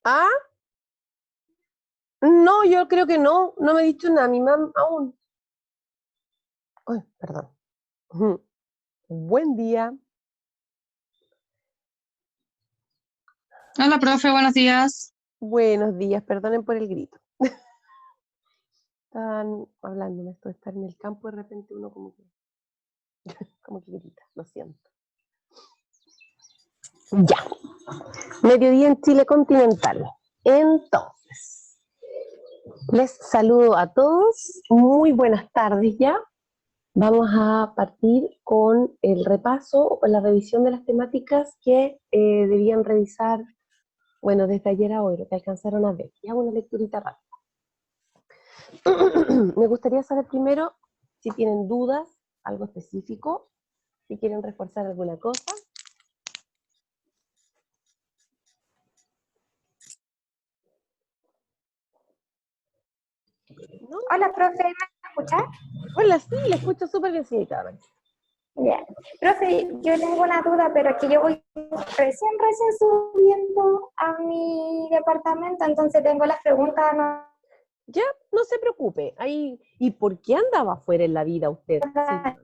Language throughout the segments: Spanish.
¿Ah? No, yo creo que no. No me ha dicho nada mi mamá aún. Ay, perdón. Ujú. Buen día. Hola, profe, buenos días. Buenos días. Perdonen por el grito. Estaban hablando esto de estar en el campo, de repente uno como que grita. Lo siento. Ya. Mediodía en Chile continental. Entonces, les saludo a todos. Muy buenas tardes ya. Vamos a partir con el repaso o con la revisión de las temáticas que debían revisar, bueno, desde ayer a hoy, lo que alcanzaron a ver. Ya una lecturita rápida. Me gustaría saber primero si tienen dudas, algo específico, si quieren reforzar alguna cosa. ¿No? Hola, profe, ¿me escucha? Hola, sí, la escucho súper bien, señorita Damaris. Ya. Profe, yo tengo una duda, pero es que yo voy recién subiendo a mi departamento, entonces tengo las preguntas Ya, no se preocupe. Ahí, ¿y por qué andaba afuera en la vida usted? Sí. anotadas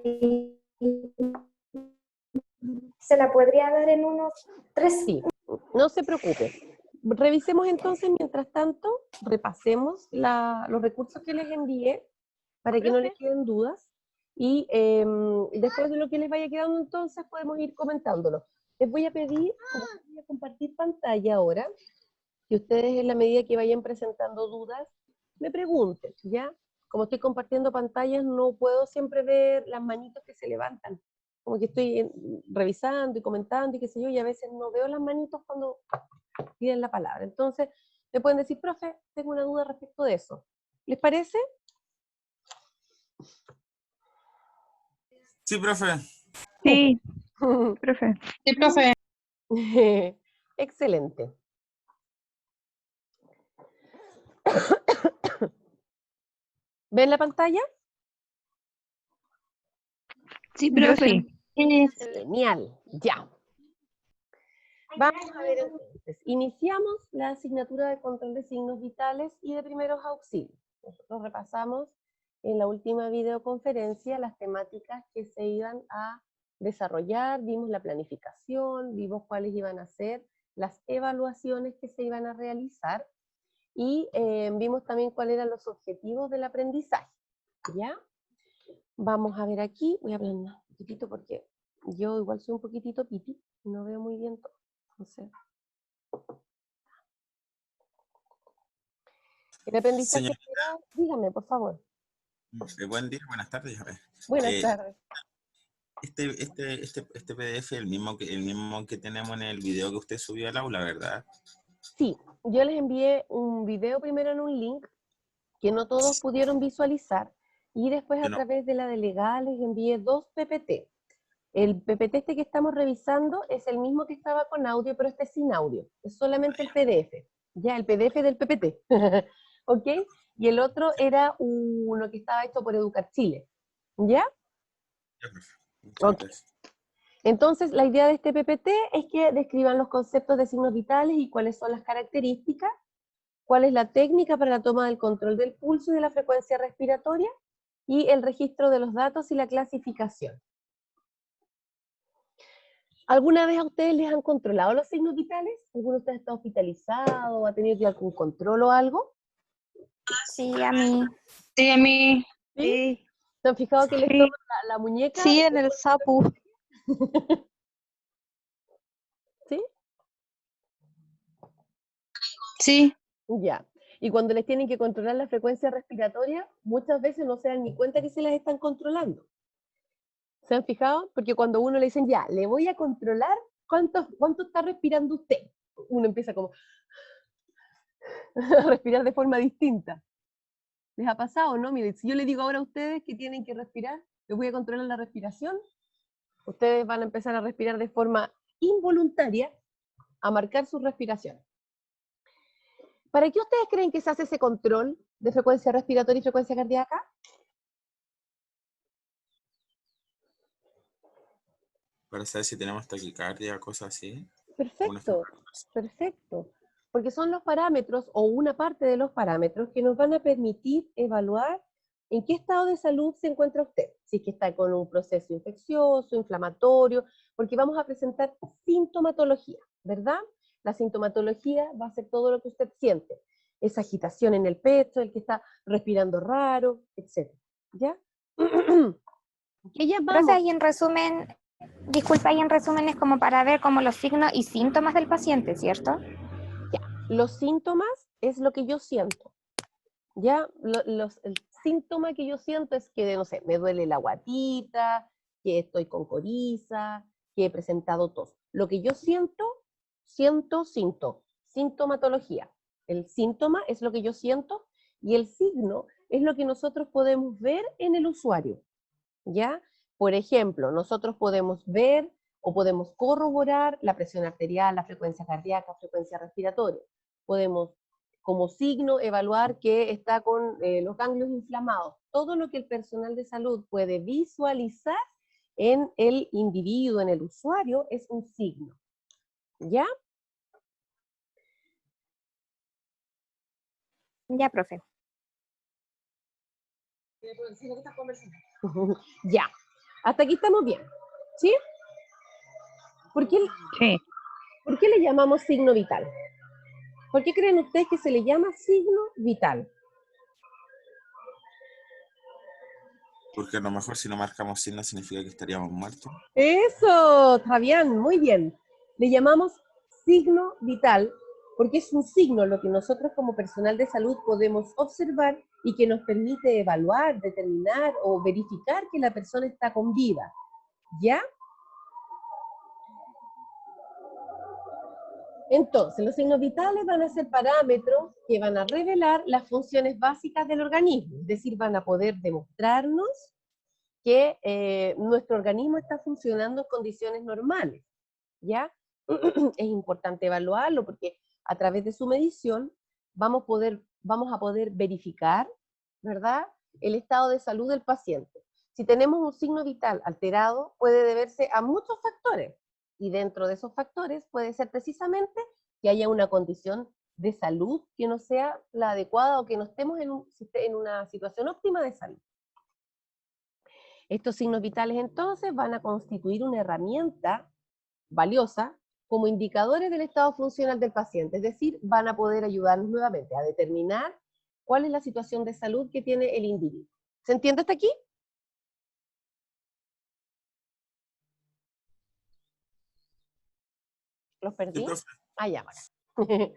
y se la podría dar en unos 3. Sí, no se preocupe. Revisemos entonces, mientras tanto, repasemos los recursos que les envié para que no les queden dudas. Y después de lo que les vaya quedando, entonces podemos ir comentándolo. Les voy a pedir, como voy a compartir pantalla ahora, que ustedes en la medida que vayan presentando dudas, me pregunten, ¿ya? Como estoy compartiendo pantallas, no puedo siempre ver las manitos que se levantan. Como que estoy revisando y comentando y qué sé yo, y a veces no veo las manitos cuando piden la palabra. Entonces, me pueden decir, profe, tengo una duda respecto de eso. ¿Les parece? Sí, profe. Sí, profe. Sí, profe. Excelente. ¿Ven la pantalla? Sí, profe. Genial, ya. Vamos a ver entonces. Iniciamos la asignatura de control de signos vitales y de primeros auxilios. Nosotros repasamos en la última videoconferencia las temáticas que se iban a desarrollar, vimos la planificación, vimos cuáles iban a ser las evaluaciones que se iban a realizar y vimos también cuáles eran los objetivos del aprendizaje. ¿Ya? Vamos a ver aquí, voy a hablar un poquitito porque yo igual soy un poquitito piti, no veo muy bien todo. Entonces, el aprendizaje Señor, esperado, dígame, por favor. buen día, buenas tardes. Buenas tardes. Este PDF es el mismo que tenemos en el video que usted subió al aula, ¿verdad? Sí, yo les envié un video primero en un link que no todos pudieron visualizar y después Yo a no, través de la delegada les envié 2 PPT. El PPT este que estamos revisando es el mismo que estaba con audio, pero este es sin audio. Es solamente el PDF. Ya, el PDF del PPT. ¿Ok? Y el otro era uno que estaba hecho por Educar Chile. ¿Ya? ya, profe. Muchas Ok. gracias. Entonces, la idea de este PPT es que describan los conceptos de signos vitales y cuáles son las características, cuál es la técnica para la toma del control del pulso y de la frecuencia respiratoria, y el registro de los datos y la clasificación. ¿Alguna vez a ustedes les han controlado los signos vitales? ¿Alguno de ustedes está hospitalizado, ha tenido que ir a algún control o algo? Sí, a mí. Sí, a mí. ¿Sí? Sí, ¿Se han fijado que les sí, toman la muñeca? sí, en el SAPU. ¿Sí? Sí. Ya. Y cuando les tienen que controlar la frecuencia respiratoria, muchas veces no se dan ni cuenta que se las están controlando. ¿Se han fijado? Porque cuando uno le dicen, ya, le voy a controlar cuánto está respirando usted. Uno empieza como a respirar de forma distinta. ¿Les ha pasado, no? Miren, si yo les digo ahora a ustedes que tienen que respirar, les voy a controlar la respiración, ustedes van a empezar a respirar de forma involuntaria, a marcar su respiración. ¿Para qué ustedes creen que se hace ese control de frecuencia respiratoria y frecuencia cardíaca? Para saber si tenemos taquicardia, cosas así. Una Perfecto, enfermedad. perfecto. Porque son los parámetros o una parte de los parámetros que nos van a permitir evaluar en qué estado de salud se encuentra usted. Si es que está con un proceso infeccioso, inflamatorio, porque vamos a presentar sintomatología, ¿verdad? La sintomatología va a ser todo lo que usted siente. Esa agitación en el pecho, el que está respirando raro, etc. ¿Ya? ¿Qué llamamos? Profe, ahí en resumen, disculpa, ahí en resumen es como para ver como los signos y síntomas del paciente, ¿cierto? Ya, los síntomas es lo que yo siento. Ya, el síntoma que yo siento es que, no sé, me duele la guatita, que estoy con coriza, que he presentado tos. Lo que yo siento, sintomatología. El síntoma es lo que yo siento y el signo es lo que nosotros podemos ver en el usuario. ¿Ya? Por ejemplo, nosotros podemos ver o podemos corroborar la presión arterial, la frecuencia cardíaca, frecuencia respiratoria. Podemos, como signo, evaluar que está con los ganglios inflamados. Todo lo que el personal de salud puede visualizar en el individuo, en el usuario, es un signo. ¿Ya? Ya, profe. Ya. Hasta aquí estamos bien. ¿Sí? ¿Por qué le llamamos signo vital? ¿Por qué creen ustedes que se le llama signo vital? Porque a lo mejor si no marcamos signos significa que estaríamos muertos. Eso, Fabián, muy bien. Le llamamos signo vital porque es un signo lo que nosotros como personal de salud podemos observar y que nos permite evaluar, determinar o verificar que la persona está con vida. ¿Ya? Entonces, los signos vitales van a ser parámetros que van a revelar las funciones básicas del organismo, es decir, van a poder demostrarnos que nuestro organismo está funcionando en condiciones normales, ¿ya? Es importante evaluarlo porque a través de su medición vamos a poder verificar, ¿verdad?, el estado de salud del paciente. Si tenemos un signo vital alterado, puede deberse a muchos factores, y dentro de esos factores puede ser precisamente que haya una condición de salud que no sea la adecuada o que no estemos en una situación óptima de salud. Estos signos vitales entonces van a constituir una herramienta valiosa como indicadores del estado funcional del paciente, es decir, van a poder ayudarnos nuevamente a determinar cuál es la situación de salud que tiene el individuo. ¿Se entiende hasta aquí? ¿Los perdí? Sí, profe. Ah, ya, bueno.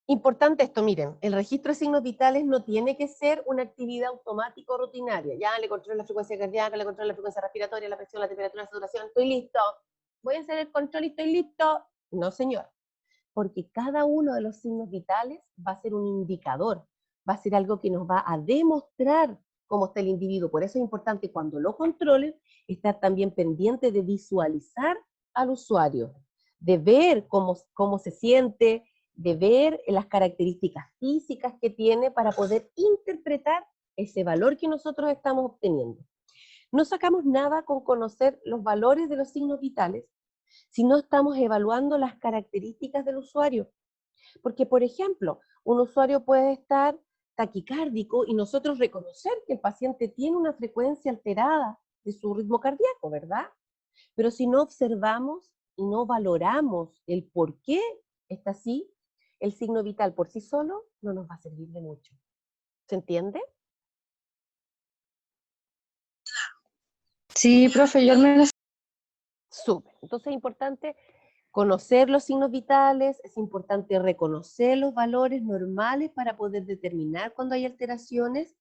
Importante esto, miren, el registro de signos vitales no tiene que ser una actividad automática o rutinaria. Ya le controlo la frecuencia cardíaca, le controlo la frecuencia respiratoria, la presión, la temperatura, la saturación, estoy listo. Voy a hacer el control y estoy listo. No, señor. Porque cada uno de los signos vitales va a ser un indicador, va a ser algo que nos va a demostrar cómo está el individuo. Por eso es importante cuando lo controlen, estar también pendiente de visualizar al usuario, de ver cómo se siente, de ver las características físicas que tiene para poder interpretar ese valor que nosotros estamos obteniendo. No sacamos nada con conocer los valores de los signos vitales si no estamos evaluando las características del usuario. Porque, por ejemplo, un usuario puede estar taquicárdico y nosotros reconocer que el paciente tiene una frecuencia alterada de su ritmo cardíaco, ¿verdad? Pero si no observamos y no valoramos el por qué está así, el signo vital por sí solo no nos va a servir de mucho. ¿Se entiende? Sí, profe, yo al menos. Súper. Entonces es importante conocer los signos vitales, es importante reconocer los valores normales para poder determinar cuando hay alteraciones,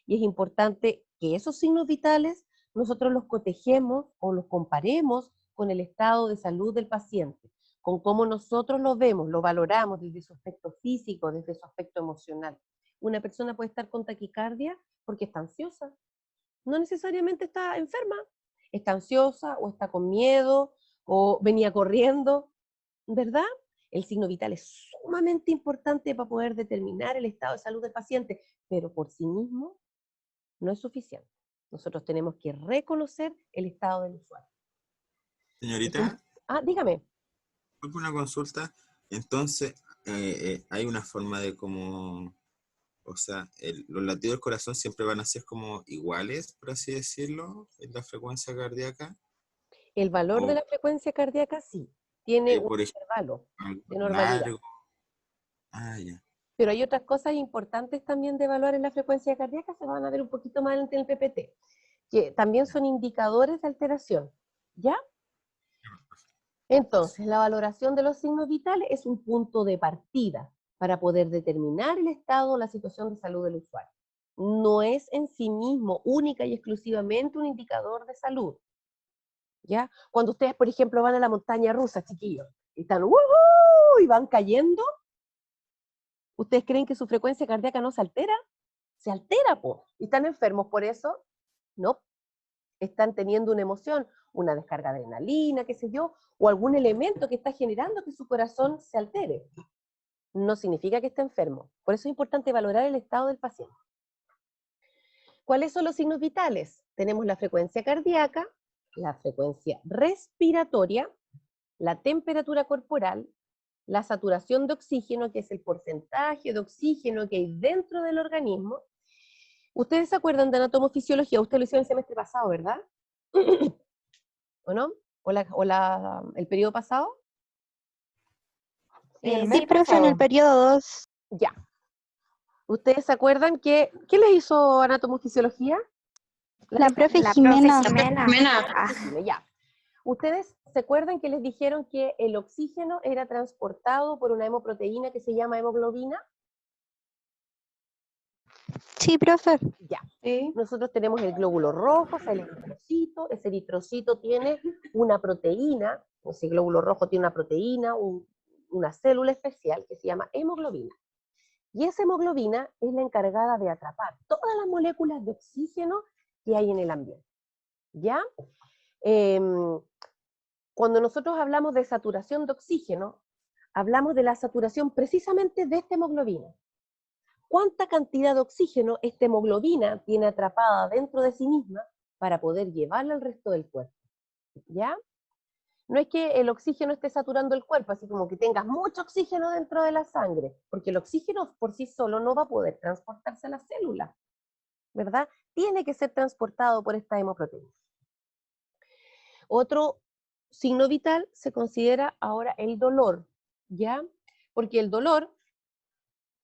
y es importante que esos signos vitales nosotros los cotejemos o los comparemos con el estado de salud del paciente, con cómo nosotros lo vemos, lo valoramos desde su aspecto físico, desde su aspecto emocional. Una persona puede estar con taquicardia porque está ansiosa, no necesariamente está enferma, está ansiosa o está con miedo o venía corriendo, ¿verdad? El signo vital es sumamente importante para poder determinar el estado de salud del paciente, pero por sí mismo no es suficiente. Nosotros tenemos que reconocer el estado del usuario. Señorita, Dígame. una consulta. Entonces, hay una forma de como, o sea, los latidos del corazón siempre van a ser como iguales, por así decirlo, en la frecuencia cardíaca. El valor de O, la frecuencia cardíaca sí, tiene un por ejemplo, intervalo algo de normalidad. largo. Ah, ya. Pero hay otras cosas importantes también de evaluar en la frecuencia cardíaca, se van a ver un poquito más en el PPT, que también son indicadores de alteración, ¿ya? Entonces, la valoración de los signos vitales es un punto de partida para poder determinar el estado o la situación de salud del usuario. No es en sí mismo única y exclusivamente un indicador de salud, ¿ya? Cuando ustedes, por ejemplo, van a la montaña rusa, chiquillos, y están ¡uhú! Y van cayendo, ¿ustedes creen que su frecuencia cardíaca no se altera? Se altera, po. ¿Y están enfermos por eso? No. Están teniendo una emoción, una descarga de adrenalina, qué sé yo, o algún elemento que está generando que su corazón se altere. No significa que esté enfermo. Por eso es importante valorar el estado del paciente. ¿Cuáles son los signos vitales? Tenemos la frecuencia cardíaca, la frecuencia respiratoria, la temperatura corporal, la saturación de oxígeno, que es el porcentaje de oxígeno que hay dentro del organismo. ¿Ustedes se acuerdan de anatomofisiología? Usted lo hizo el semestre pasado, ¿verdad? ¿O no? ¿El periodo pasado? Sí, profe, en el periodo 2. Ya. ¿Ustedes se acuerdan que... ¿Quién les hizo anatomofisiología? La profe La Jimena. profe Jimena. Jimena. Ah, Ya. ¿Ustedes se acuerdan que les dijeron que el oxígeno era transportado por una hemoproteína que se llama hemoglobina? Sí, profe. Ya. Sí. Nosotros tenemos el glóbulo rojo, o sea, el eritrocito. Ese eritrocito tiene una proteína, ese glóbulo rojo tiene una proteína, una célula especial que se llama hemoglobina. Y esa hemoglobina es la encargada de atrapar todas las moléculas de oxígeno que hay en el ambiente. ¿Ya? Cuando nosotros hablamos de saturación de oxígeno, hablamos de la saturación precisamente de esta hemoglobina. ¿Cuánta cantidad de oxígeno esta hemoglobina tiene atrapada dentro de sí misma para poder llevarla al resto del cuerpo? ¿Ya? No es que el oxígeno esté saturando el cuerpo, así como que tengas mucho oxígeno dentro de la sangre, porque el oxígeno por sí solo no va a poder transportarse a la célula, ¿verdad? Tiene que ser transportado por esta hemoproteína. Otro signo vital se considera ahora el dolor, ¿ya? Porque el dolor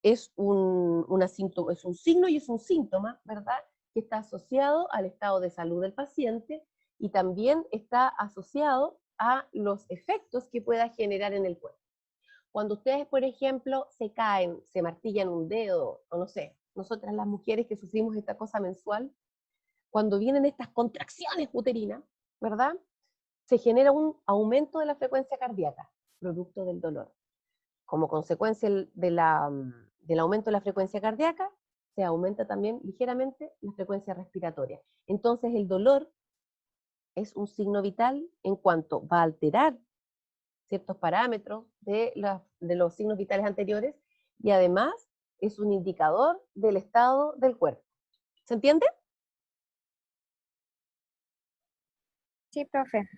es es un signo y es un síntoma, ¿verdad? Que está asociado al estado de salud del paciente y también está asociado a los efectos que pueda generar en el cuerpo. Cuando ustedes, por ejemplo, se caen, se martillan un dedo, o no sé, nosotras las mujeres que sufrimos esta cosa mensual, cuando vienen estas contracciones uterinas, ¿verdad? Se genera un aumento de la frecuencia cardíaca, producto del dolor. Como consecuencia del aumento de la frecuencia cardíaca, se aumenta también ligeramente la frecuencia respiratoria. Entonces el dolor es un signo vital en cuanto va a alterar ciertos parámetros de los signos vitales anteriores y además es un indicador del estado del cuerpo. ¿Se entiende? sí, profe.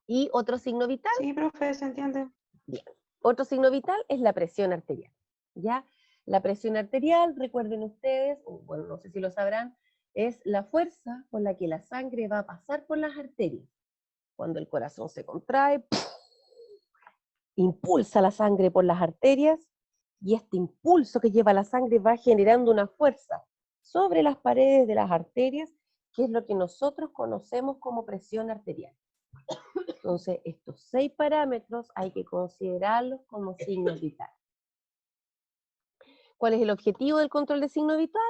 Y otro signo vital. Sí, profe, se entiende. Bien. Otro signo vital es la presión arterial. ¿Ya? La presión arterial, recuerden ustedes, bueno, no sé si lo sabrán, es la fuerza con la que la sangre va a pasar por las arterias. Cuando el corazón se contrae, impulsa la sangre por las arterias y este impulso que lleva la sangre va generando una fuerza sobre las paredes de las arterias, que es lo que nosotros conocemos como presión arterial. Entonces, estos 6 parámetros hay que considerarlos como signos vitales. ¿Cuál es el objetivo del control de signo vital?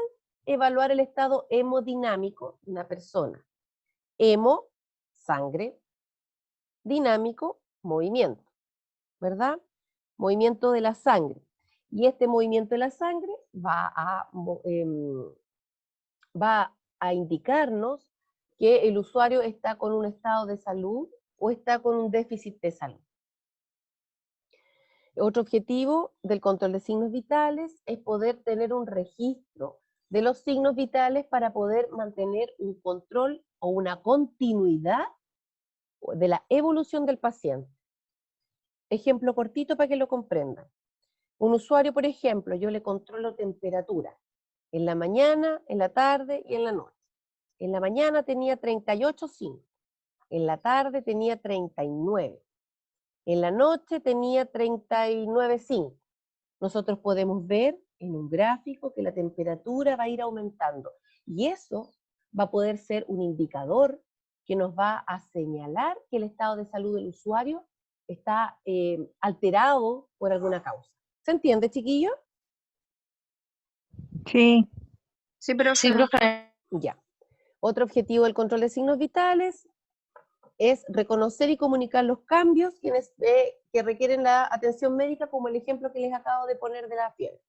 Evaluar el estado hemodinámico de una persona. Hemo, sangre, dinámico, movimiento, ¿verdad? Movimiento de la sangre. Y este movimiento de la sangre va a indicarnos que el usuario está con un estado de salud o está con un déficit de salud. Otro objetivo del control de signos vitales es poder tener un registro de los signos vitales para poder mantener un control o una continuidad de la evolución del paciente. ejemplo cortito para que lo comprendan. Un usuario, por ejemplo, yo le controlo temperatura en la mañana, en la tarde y en la noche. En la mañana tenía 38,5, en la tarde tenía 39, en la noche tenía 39,5. Nosotros podemos ver en un gráfico que la temperatura va a ir aumentando y eso va a poder ser un indicador que nos va a señalar que el estado de salud del usuario está alterado por alguna causa. ¿Se entiende, chiquillos? Sí. Sí, profe. Ya. Otro objetivo del control de signos vitales es reconocer y comunicar los cambios que requieren la atención médica, como el ejemplo que les acabo de poner de la fiebre.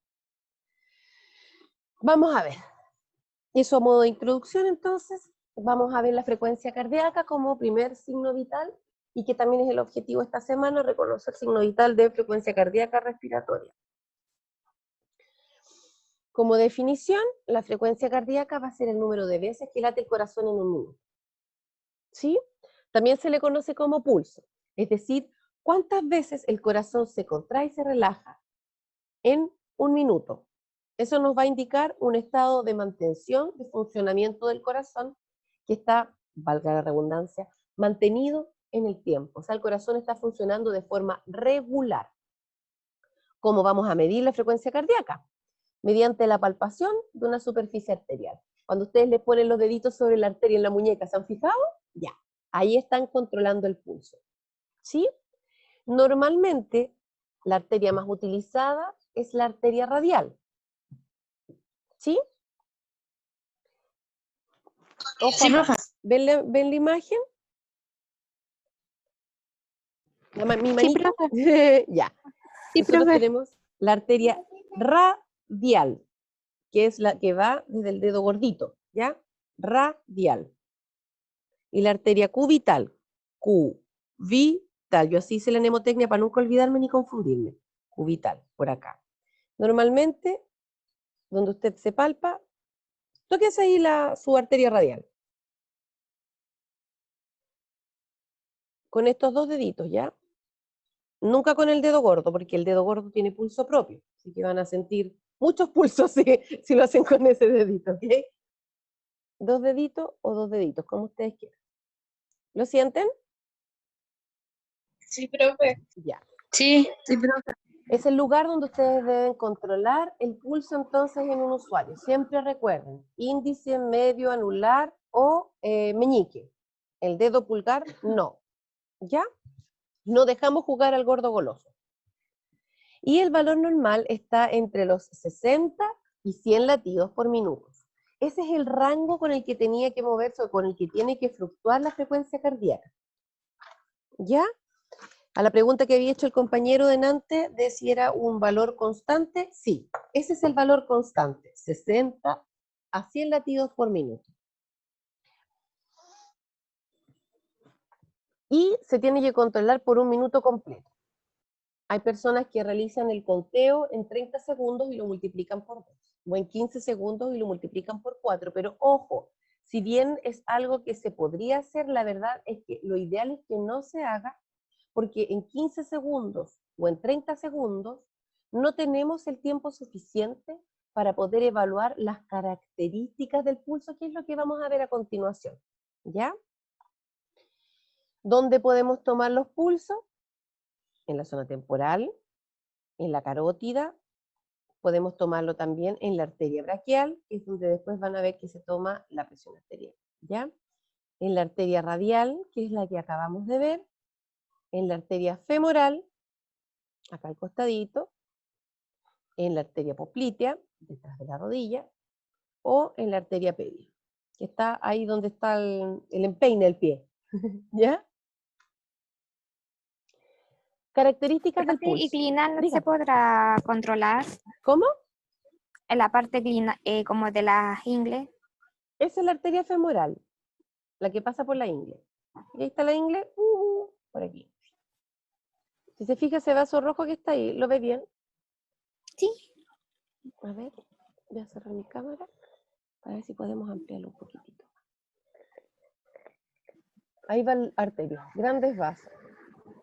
Vamos a ver. Eso a modo de introducción, entonces, vamos a ver la frecuencia cardíaca como primer signo vital y que también es el objetivo esta semana, reconocer signo vital de frecuencia cardíaca respiratoria. Como definición, la frecuencia cardíaca va a ser el número de veces que late el corazón en un minuto. ¿Sí? También se le conoce como pulso, es decir, cuántas veces el corazón se contrae y se relaja en un minuto. Eso nos va a indicar un estado de mantención, de funcionamiento del corazón que está, valga la redundancia, mantenido en el tiempo. O sea, el corazón está funcionando de forma regular. ¿Cómo vamos a medir la frecuencia cardíaca? Mediante la palpación de una superficie arterial. Cuando ustedes le ponen los deditos sobre la arteria en la muñeca, ¿se han fijado? Ya, ahí están controlando el pulso. ¿Sí? Normalmente, la arteria más utilizada es la arteria radial. ¿Sí? Ojo Sí, acá. profe. ¿Ven la imagen? Mi Sí, manito. profe. Ya. Sí, Nosotros profe. tenemos la arteria radial, que es la que va desde el dedo gordito, ¿ya? Radial. Y la arteria cubital. Cubital. Yo así hice la mnemotecnia para nunca olvidarme ni confundirme. Cubital, por acá. Normalmente, donde usted se palpa, tóquese ahí su arteria radial. Con estos dos deditos, ¿ya? Nunca con el dedo gordo, porque el dedo gordo tiene pulso propio. Así que van a sentir muchos pulsos si lo hacen con ese dedito, ¿ok? Dos deditos o dos deditos, como ustedes quieran. ¿Lo sienten? Sí, profe. Ya. Sí, profe. Es el lugar donde ustedes deben controlar el pulso entonces en un usuario. Siempre recuerden, índice, medio, anular o meñique. El dedo pulgar, no. ¿Ya? No dejamos jugar al gordo goloso. Y el valor normal está entre los 60 y 100 latidos por minuto. Ese es el rango con el que tenía que moverse o con el que tiene que fluctuar la frecuencia cardíaca. ¿Ya? A la pregunta que había hecho el compañero delante de si era un valor constante, sí, ese es el valor constante, 60 a 100 latidos por minuto. Y se tiene que controlar por un minuto completo. Hay personas que realizan el conteo en 30 segundos y lo multiplican por 2, o en 15 segundos y lo multiplican por 4, pero ojo, si bien es algo que se podría hacer, la verdad es que lo ideal es que no se haga, porque en 15 segundos o en 30 segundos no tenemos el tiempo suficiente para poder evaluar las características del pulso, que es lo que vamos a ver a continuación, ¿ya? ¿Dónde podemos tomar los pulsos? En la zona temporal, en la carótida, podemos tomarlo también en la arteria braquial, que es donde después van a ver que se toma la presión arterial, ¿ya? En la arteria radial, que es la que acabamos de ver, en la arteria femoral, acá al costadito, en la arteria poplitea, detrás de la rodilla, o en la arteria pedia, que está ahí donde está el empeine del pie, ¿ya? Características del Profe, ¿y pulso. clinal no se Diga. podrá controlar ¿Cómo? en la parte como de las ingles? Esa es la arteria femoral, la que pasa por la ingle. Y ahí está la ingle, por aquí. Si se fija ese vaso rojo que está ahí, ¿lo ve bien? Sí. A ver, voy a cerrar mi cámara para ver si podemos ampliarlo un poquitito. Ahí va la arteria, grandes vasos.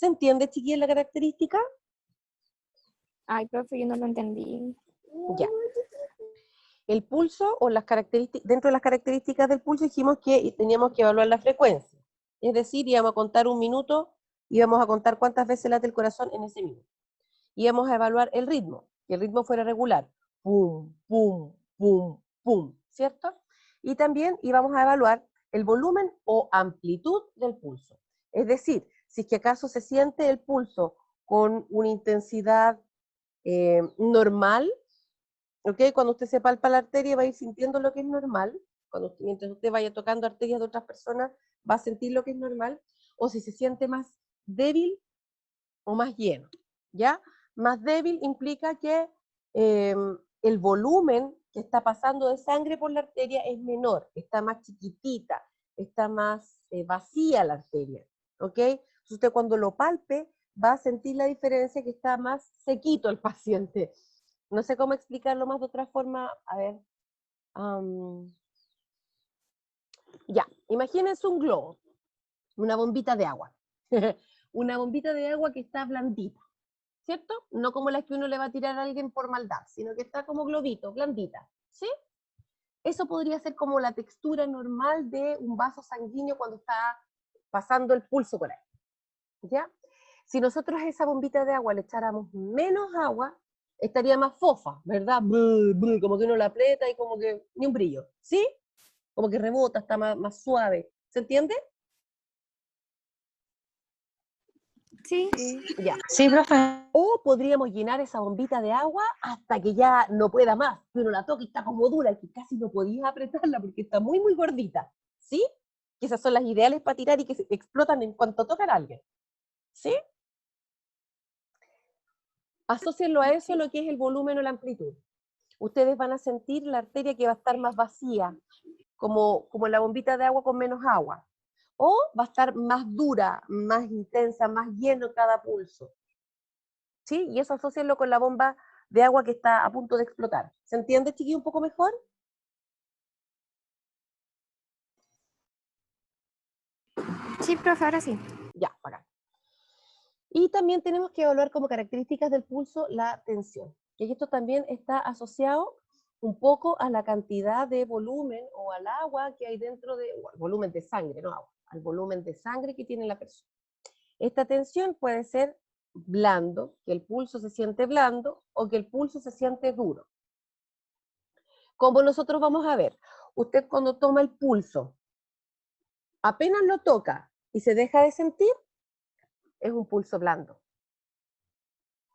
¿Se entiende, chiquilla, la característica? Ay, profe, yo no lo entendí. Ya. El pulso, o las características, dentro de las características del pulso dijimos que teníamos que evaluar la frecuencia. Es decir, íbamos a contar un minuto, íbamos a contar cuántas veces late el corazón en ese minuto. Íbamos a evaluar el ritmo, que el ritmo fuera regular. Pum, pum, pum, pum, ¿cierto? Y también íbamos a evaluar el volumen o amplitud del pulso. Es decir, si es que acaso se siente el pulso con una intensidad normal, ¿ok? Cuando usted se palpa la arteria va a ir sintiendo lo que es normal, mientras usted vaya tocando arterias de otras personas va a sentir lo que es normal, o si se siente más débil o más lleno, ¿ya? Más débil implica que el volumen que está pasando de sangre por la arteria es menor, está más chiquitita, está más vacía la arteria, ¿ok? Entonces usted cuando lo palpe va a sentir la diferencia, que está más sequito el paciente. No sé cómo explicarlo más de otra forma, a ver. Ya, imagínense un globo, una bombita de agua. Una bombita de agua que está blandita, ¿cierto? No como las que uno le va a tirar a alguien por maldad, sino que está como globito, blandita, ¿sí? Eso podría ser como la textura normal de un vaso sanguíneo cuando está pasando el pulso por ahí, ¿ya? Si nosotros a esa bombita de agua le echáramos menos agua, estaría más fofa, ¿verdad? Brr, brr, como que uno la aprieta y como que ni un brillo, ¿sí? Como que rebota, está más suave, ¿se entiende? Sí. Ya. Sí, profe. O podríamos llenar esa bombita de agua hasta que ya no pueda más, pero la toca y está como dura, que casi no podías apretarla porque está muy, muy gordita, ¿sí? Que esas son las ideales para tirar y que se explotan en cuanto tocan a alguien, ¿sí? Asócienlo a eso lo que es el volumen o la amplitud. Ustedes van a sentir la arteria que va a estar más vacía, como la bombita de agua con menos agua. O va a estar más dura, más intensa, más lleno cada pulso. ¿Sí? Y eso asócienlo con la bomba de agua que está a punto de explotar. ¿Se entiende, chiquillo, un poco mejor? Sí, profe, ahora sí. Ya, bacán. Y también tenemos que evaluar como características del pulso la tensión. Y esto también está asociado un poco a la cantidad de volumen o al agua que hay dentro de, o al volumen de sangre, no agua, al volumen de sangre que tiene la persona. Esta tensión puede ser blando, que el pulso se siente blando, o que el pulso se siente duro. Como nosotros vamos a ver, usted cuando toma el pulso, apenas lo toca y se deja de sentir, es un pulso blando.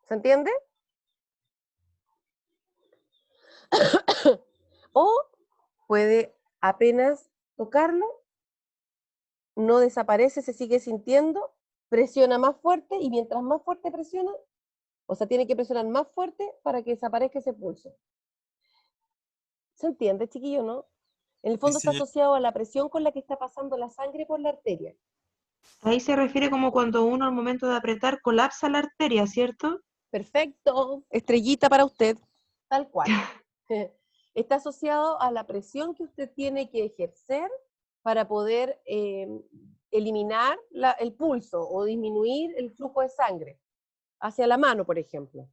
¿Se entiende? O puede apenas tocarlo, no desaparece, se sigue sintiendo, presiona más fuerte y mientras más fuerte presiona, o sea, tiene que presionar más fuerte para que desaparezca ese pulso. ¿Se entiende, chiquillo, no? En el fondo Sí, está señor. asociado a la presión con la que está pasando la sangre por la arteria. Ahí se refiere como cuando uno al momento de apretar colapsa la arteria, ¿cierto? Perfecto, estrellita para usted, tal cual. Está asociado a la presión que usted tiene que ejercer para poder eliminar el pulso o disminuir el flujo de sangre hacia la mano, por ejemplo.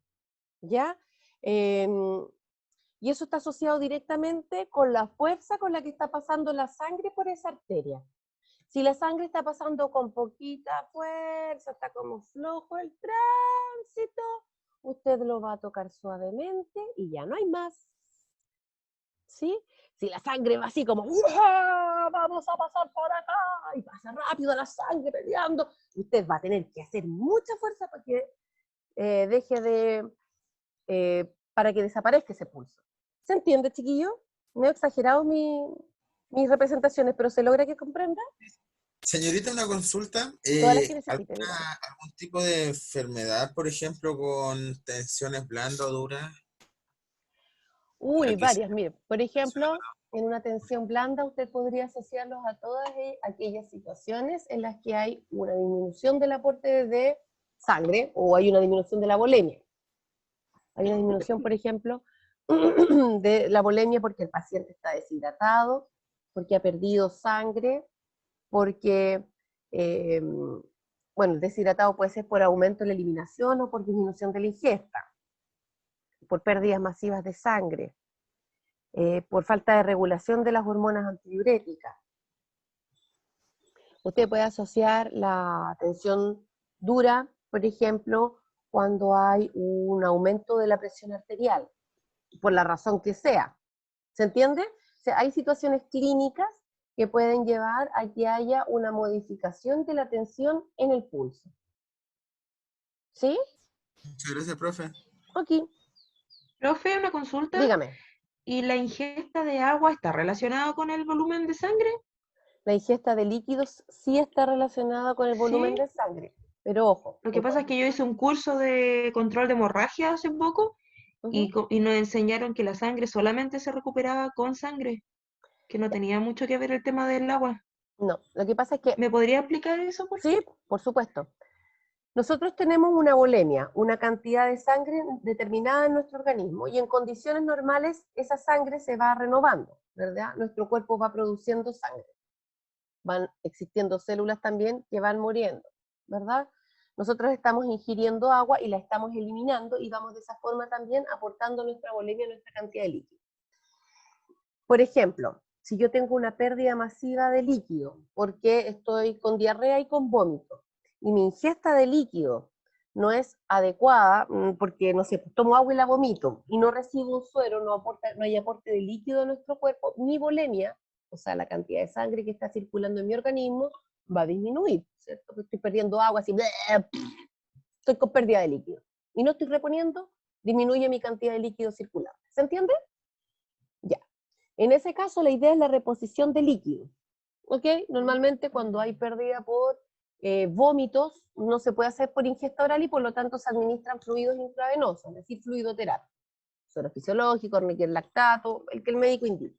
¿Ya? Y eso está asociado directamente con la fuerza con la que está pasando la sangre por esa arteria. Si la sangre está pasando con poquita fuerza, está como flojo el tránsito, usted lo va a tocar suavemente y ya no hay más. ¿Sí? Si la sangre va así como, ¡uah! Vamos a pasar por acá, y pasa rápido la sangre peleando, usted va a tener que hacer mucha fuerza para que para que desaparezca ese pulso. ¿Se entiende, chiquillo? Me he exagerado mis representaciones, pero ¿se logra que comprenda? Señorita, una consulta. Todas las que necesite, dígame. ¿Algún tipo de enfermedad, por ejemplo, con tensiones blandas o duras? Uy, Que se varias, mire. Por ejemplo, en una tensión blanda usted podría asociarlos a todas aquellas situaciones en las que hay una disminución del aporte de sangre o hay una disminución de la volemia. Hay una disminución, por ejemplo, de la volemia porque el paciente está deshidratado, porque ha perdido sangre, porque bueno, el deshidratado puede ser por aumento de la eliminación o por disminución de la ingesta, por pérdidas masivas de sangre, por falta de regulación de las hormonas antidiuréticas. Usted puede asociar la tensión dura, por ejemplo, cuando hay un aumento de la presión arterial, por la razón que sea. ¿Se entiende? O sea, hay situaciones clínicas que pueden llevar a que haya una modificación de la tensión en el pulso. ¿Sí? Muchas gracias, profe. Ok, Profe, una consulta. dígame. ¿Y la ingesta de agua está relacionada con el volumen de sangre? La ingesta de líquidos sí está relacionada con el volumen Sí. de sangre, pero ojo. Lo que pasa es que yo hice un curso de control de hemorragia hace poco y nos enseñaron que la sangre solamente se recuperaba con sangre, que no tenía mucho que ver el tema del agua. No, lo que pasa es que, ¿Me podría explicar eso, por sí, favor? por supuesto. Nosotros tenemos una volemia, una cantidad de sangre determinada en nuestro organismo, y en condiciones normales esa sangre se va renovando, ¿verdad? Nuestro cuerpo va produciendo sangre. Van existiendo células también que van muriendo, ¿verdad? Nosotros estamos ingiriendo agua y la estamos eliminando, y vamos de esa forma también aportando nuestra volemia, nuestra cantidad de líquido. Por ejemplo, si yo tengo una pérdida masiva de líquido porque estoy con diarrea y con vómito, y mi ingesta de líquido no es adecuada, porque, no sé, tomo agua y la vomito, y no recibo un suero, no hay aporte de líquido en nuestro cuerpo, mi volemia, o sea, la cantidad de sangre que está circulando en mi organismo, va a disminuir, ¿cierto? Porque estoy perdiendo agua, así, estoy con pérdida de líquido, y no estoy reponiendo, disminuye mi cantidad de líquido circulante. ¿Se entiende? Ya. En ese caso, la idea es la reposición de líquidos. ¿Ok? Normalmente cuando hay pérdida por vómitos, no se puede hacer por ingesta oral, y por lo tanto se administran fluidos intravenosos, es decir, fluidoterapia. Suero fisiológico, lactato, el que el médico indique.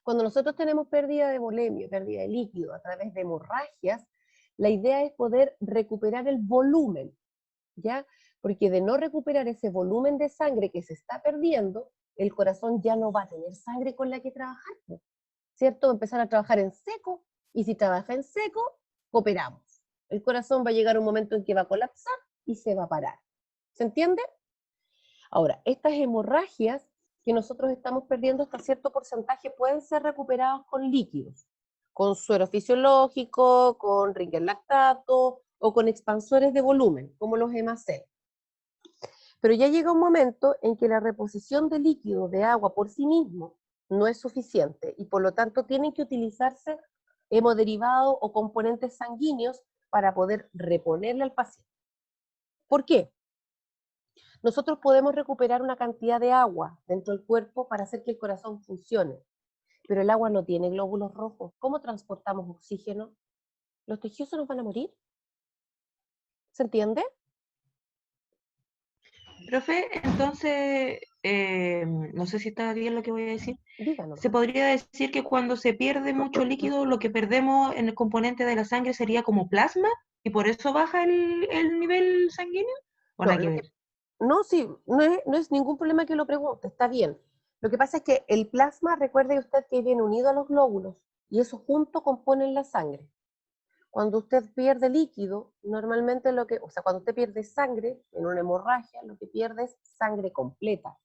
Cuando nosotros tenemos pérdida de volemia, pérdida de líquido a través de hemorragias, la idea es poder recuperar el volumen, ¿ya? Porque de no recuperar ese volumen de sangre que se está perdiendo, el corazón ya no va a tener sangre con la que trabajar, ¿cierto? Va a empezar a trabajar en seco, y si trabaja en seco, cooperamos. El corazón va a llegar un momento en que va a colapsar y se va a parar. ¿Se entiende? Ahora, estas hemorragias que nosotros estamos perdiendo hasta cierto porcentaje pueden ser recuperados con líquidos, con suero fisiológico, con Ringer lactato o con expansores de volumen, como los Hemacel. Pero ya llega un momento en que la reposición de líquido de agua por sí mismo no es suficiente, y por lo tanto tienen que utilizarse hemoderivados o componentes sanguíneos para poder reponerle al paciente. ¿Por qué? Nosotros podemos recuperar una cantidad de agua dentro del cuerpo para hacer que el corazón funcione, pero el agua no tiene glóbulos rojos. ¿Cómo transportamos oxígeno? ¿Los tejidos se nos van a morir? ¿Se entiende? Profe, entonces, no sé si está bien lo que voy a decir. Díganos. ¿Se podría decir que cuando se pierde mucho líquido, lo que perdemos en el componente de la sangre sería como plasma y por eso baja el nivel sanguíneo? ¿O No, nada que ver? no, sí, no es ningún problema que lo pregunte, está bien. Lo que pasa es que el plasma, recuerde usted que viene unido a los glóbulos, y eso junto componen la sangre. Cuando usted pierde líquido, normalmente cuando usted pierde sangre en una hemorragia, lo que pierde es sangre completa.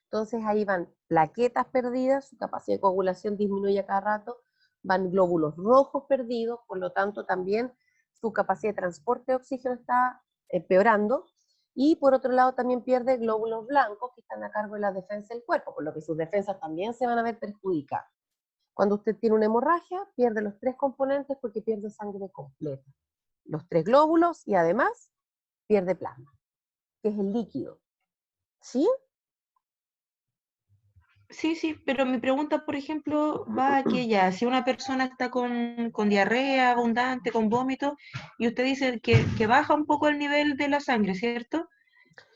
Entonces ahí van plaquetas perdidas, su capacidad de coagulación disminuye a cada rato, van glóbulos rojos perdidos, por lo tanto también su capacidad de transporte de oxígeno está empeorando, y por otro lado también pierde glóbulos blancos que están a cargo de la defensa del cuerpo, por lo que sus defensas también se van a ver perjudicadas. Cuando usted tiene una hemorragia, pierde los tres componentes porque pierde sangre completa, los tres glóbulos, y además pierde plasma, que es el líquido. ¿Sí? Sí, sí, pero mi pregunta, por ejemplo, va a que ya, si una persona está con diarrea abundante, con vómito, y usted dice que baja un poco el nivel de la sangre, ¿cierto?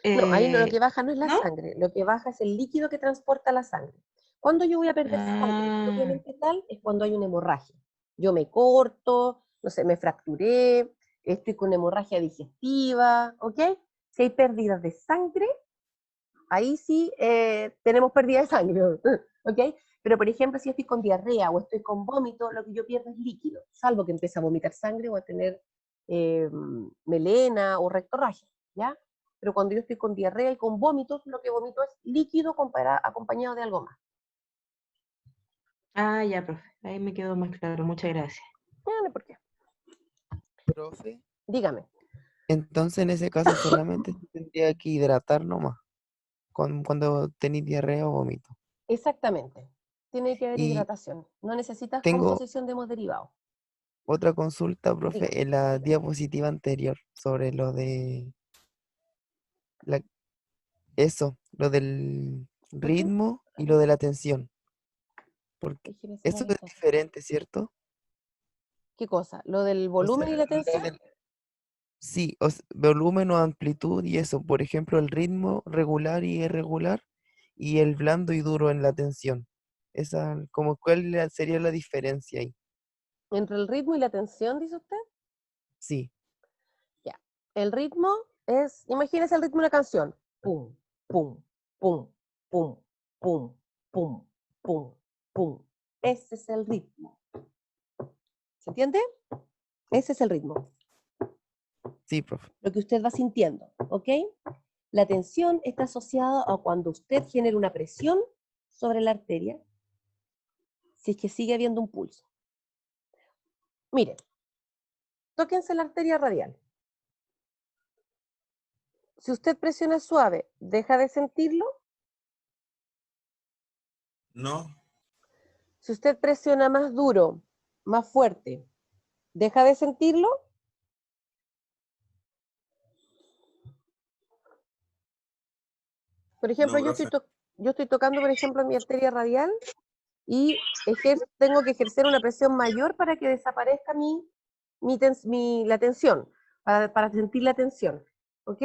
No, ahí lo que baja no es la ¿No? sangre, lo que baja es el líquido que transporta la sangre. ¿Cuándo yo voy a perder sangre Ah, propiamente tal? Es cuando hay una hemorragia. Yo me corto, no sé, me fracturé, estoy con hemorragia digestiva, ¿ok? Si hay pérdidas de sangre, ahí sí tenemos pérdida de sangre, ¿ok? Pero por ejemplo, si estoy con diarrea o estoy con vómito, lo que yo pierdo es líquido, salvo que empiece a vomitar sangre o a tener melena o rectorragia, ¿ya? Pero cuando yo estoy con diarrea y con vómitos, lo que vomito es líquido acompañado de algo más. Ah, ya, profe. Ahí me quedó más claro. Muchas gracias. No, ¿por qué? Profe, Dígame. entonces en ese caso solamente se tendría que hidratar nomás cuando tenéis diarrea o vómito. Exactamente. Tiene que haber Y hidratación. No necesitas tengo composición de hemoderivados. otra consulta, profe, Dígame. en la diapositiva anterior sobre lo de la- eso, lo del Ujú. ritmo y lo de la tensión, porque Déjeme eso cerrar es esta. diferente, ¿cierto? ¿Qué cosa? ¿Lo del O volumen sea, y la tensión? sí, volumen o amplitud y eso, por ejemplo, el ritmo regular y irregular y el blando y duro en la tensión. Esa, como sería la diferencia ahí. ¿Entre el ritmo y la tensión, dice usted? Sí, Ya. El ritmo es, imagínese el ritmo de una canción. Pum, pum, pum, pum, pum, pum, pum, pum. Ese es el ritmo. ¿Se entiende? Ese es el ritmo. sí, profe. Lo que usted va sintiendo, ¿ok? La tensión está asociada a cuando usted genera una presión sobre la arteria, si es que sigue habiendo un pulso. Mire, tóquense la arteria radial. Si usted presiona suave, ¿deja de sentirlo? No, Si usted presiona más duro, más fuerte, ¿deja de sentirlo? Por ejemplo, no, profe. yo estoy tocando, por ejemplo, mi arteria radial y tengo que ejercer una presión mayor para que desaparezca la tensión, para sentir la tensión. ¿Ok?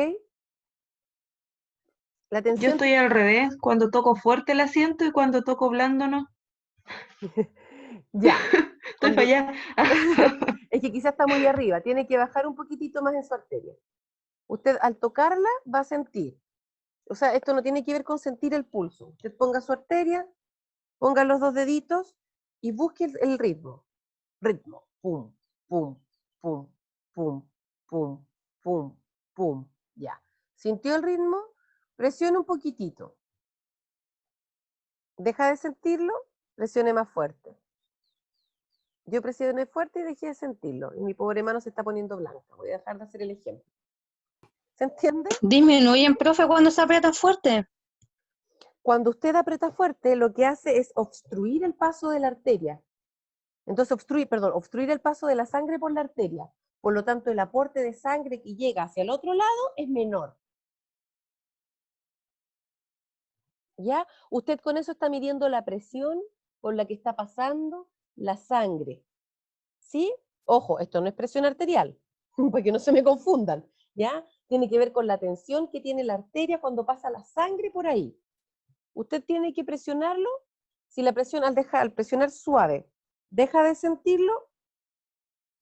La Yo tensión, estoy al revés. Cuando toco fuerte la siento y cuando toco blando no. ya. Estoy Cuando, fallada. es que quizás está muy arriba, tiene que bajar un poquitito más en su arteria. Usted al tocarla va a sentir. O sea, esto no tiene que ver con sentir el pulso. Usted ponga su arteria, ponga los dos deditos y busque el ritmo. Ritmo. Pum, pum, pum, pum, pum, pum, pum. Ya. ¿Sintió el ritmo? Presione un poquitito. ¿Deja de sentirlo? Presione más fuerte. Yo presioné fuerte y dejé de sentirlo. Y mi pobre mano se está poniendo blanca. Voy a dejar de hacer el ejemplo. ¿Se entiende? Disminuyen, profe, cuando se aprieta fuerte. Cuando usted aprieta fuerte, lo que hace es obstruir el paso de la arteria. Entonces, obstruir el paso de la sangre por la arteria. Por lo tanto, el aporte de sangre que llega hacia el otro lado es menor. ¿Ya? Usted con eso está midiendo la presión por la que está pasando la sangre. ¿Sí? Ojo, esto no es presión arterial, para que no se me confundan. ¿Ya? Tiene que ver con la tensión que tiene la arteria cuando pasa la sangre por ahí. Usted tiene que presionarlo. Si la presión al presionar suave deja de sentirlo,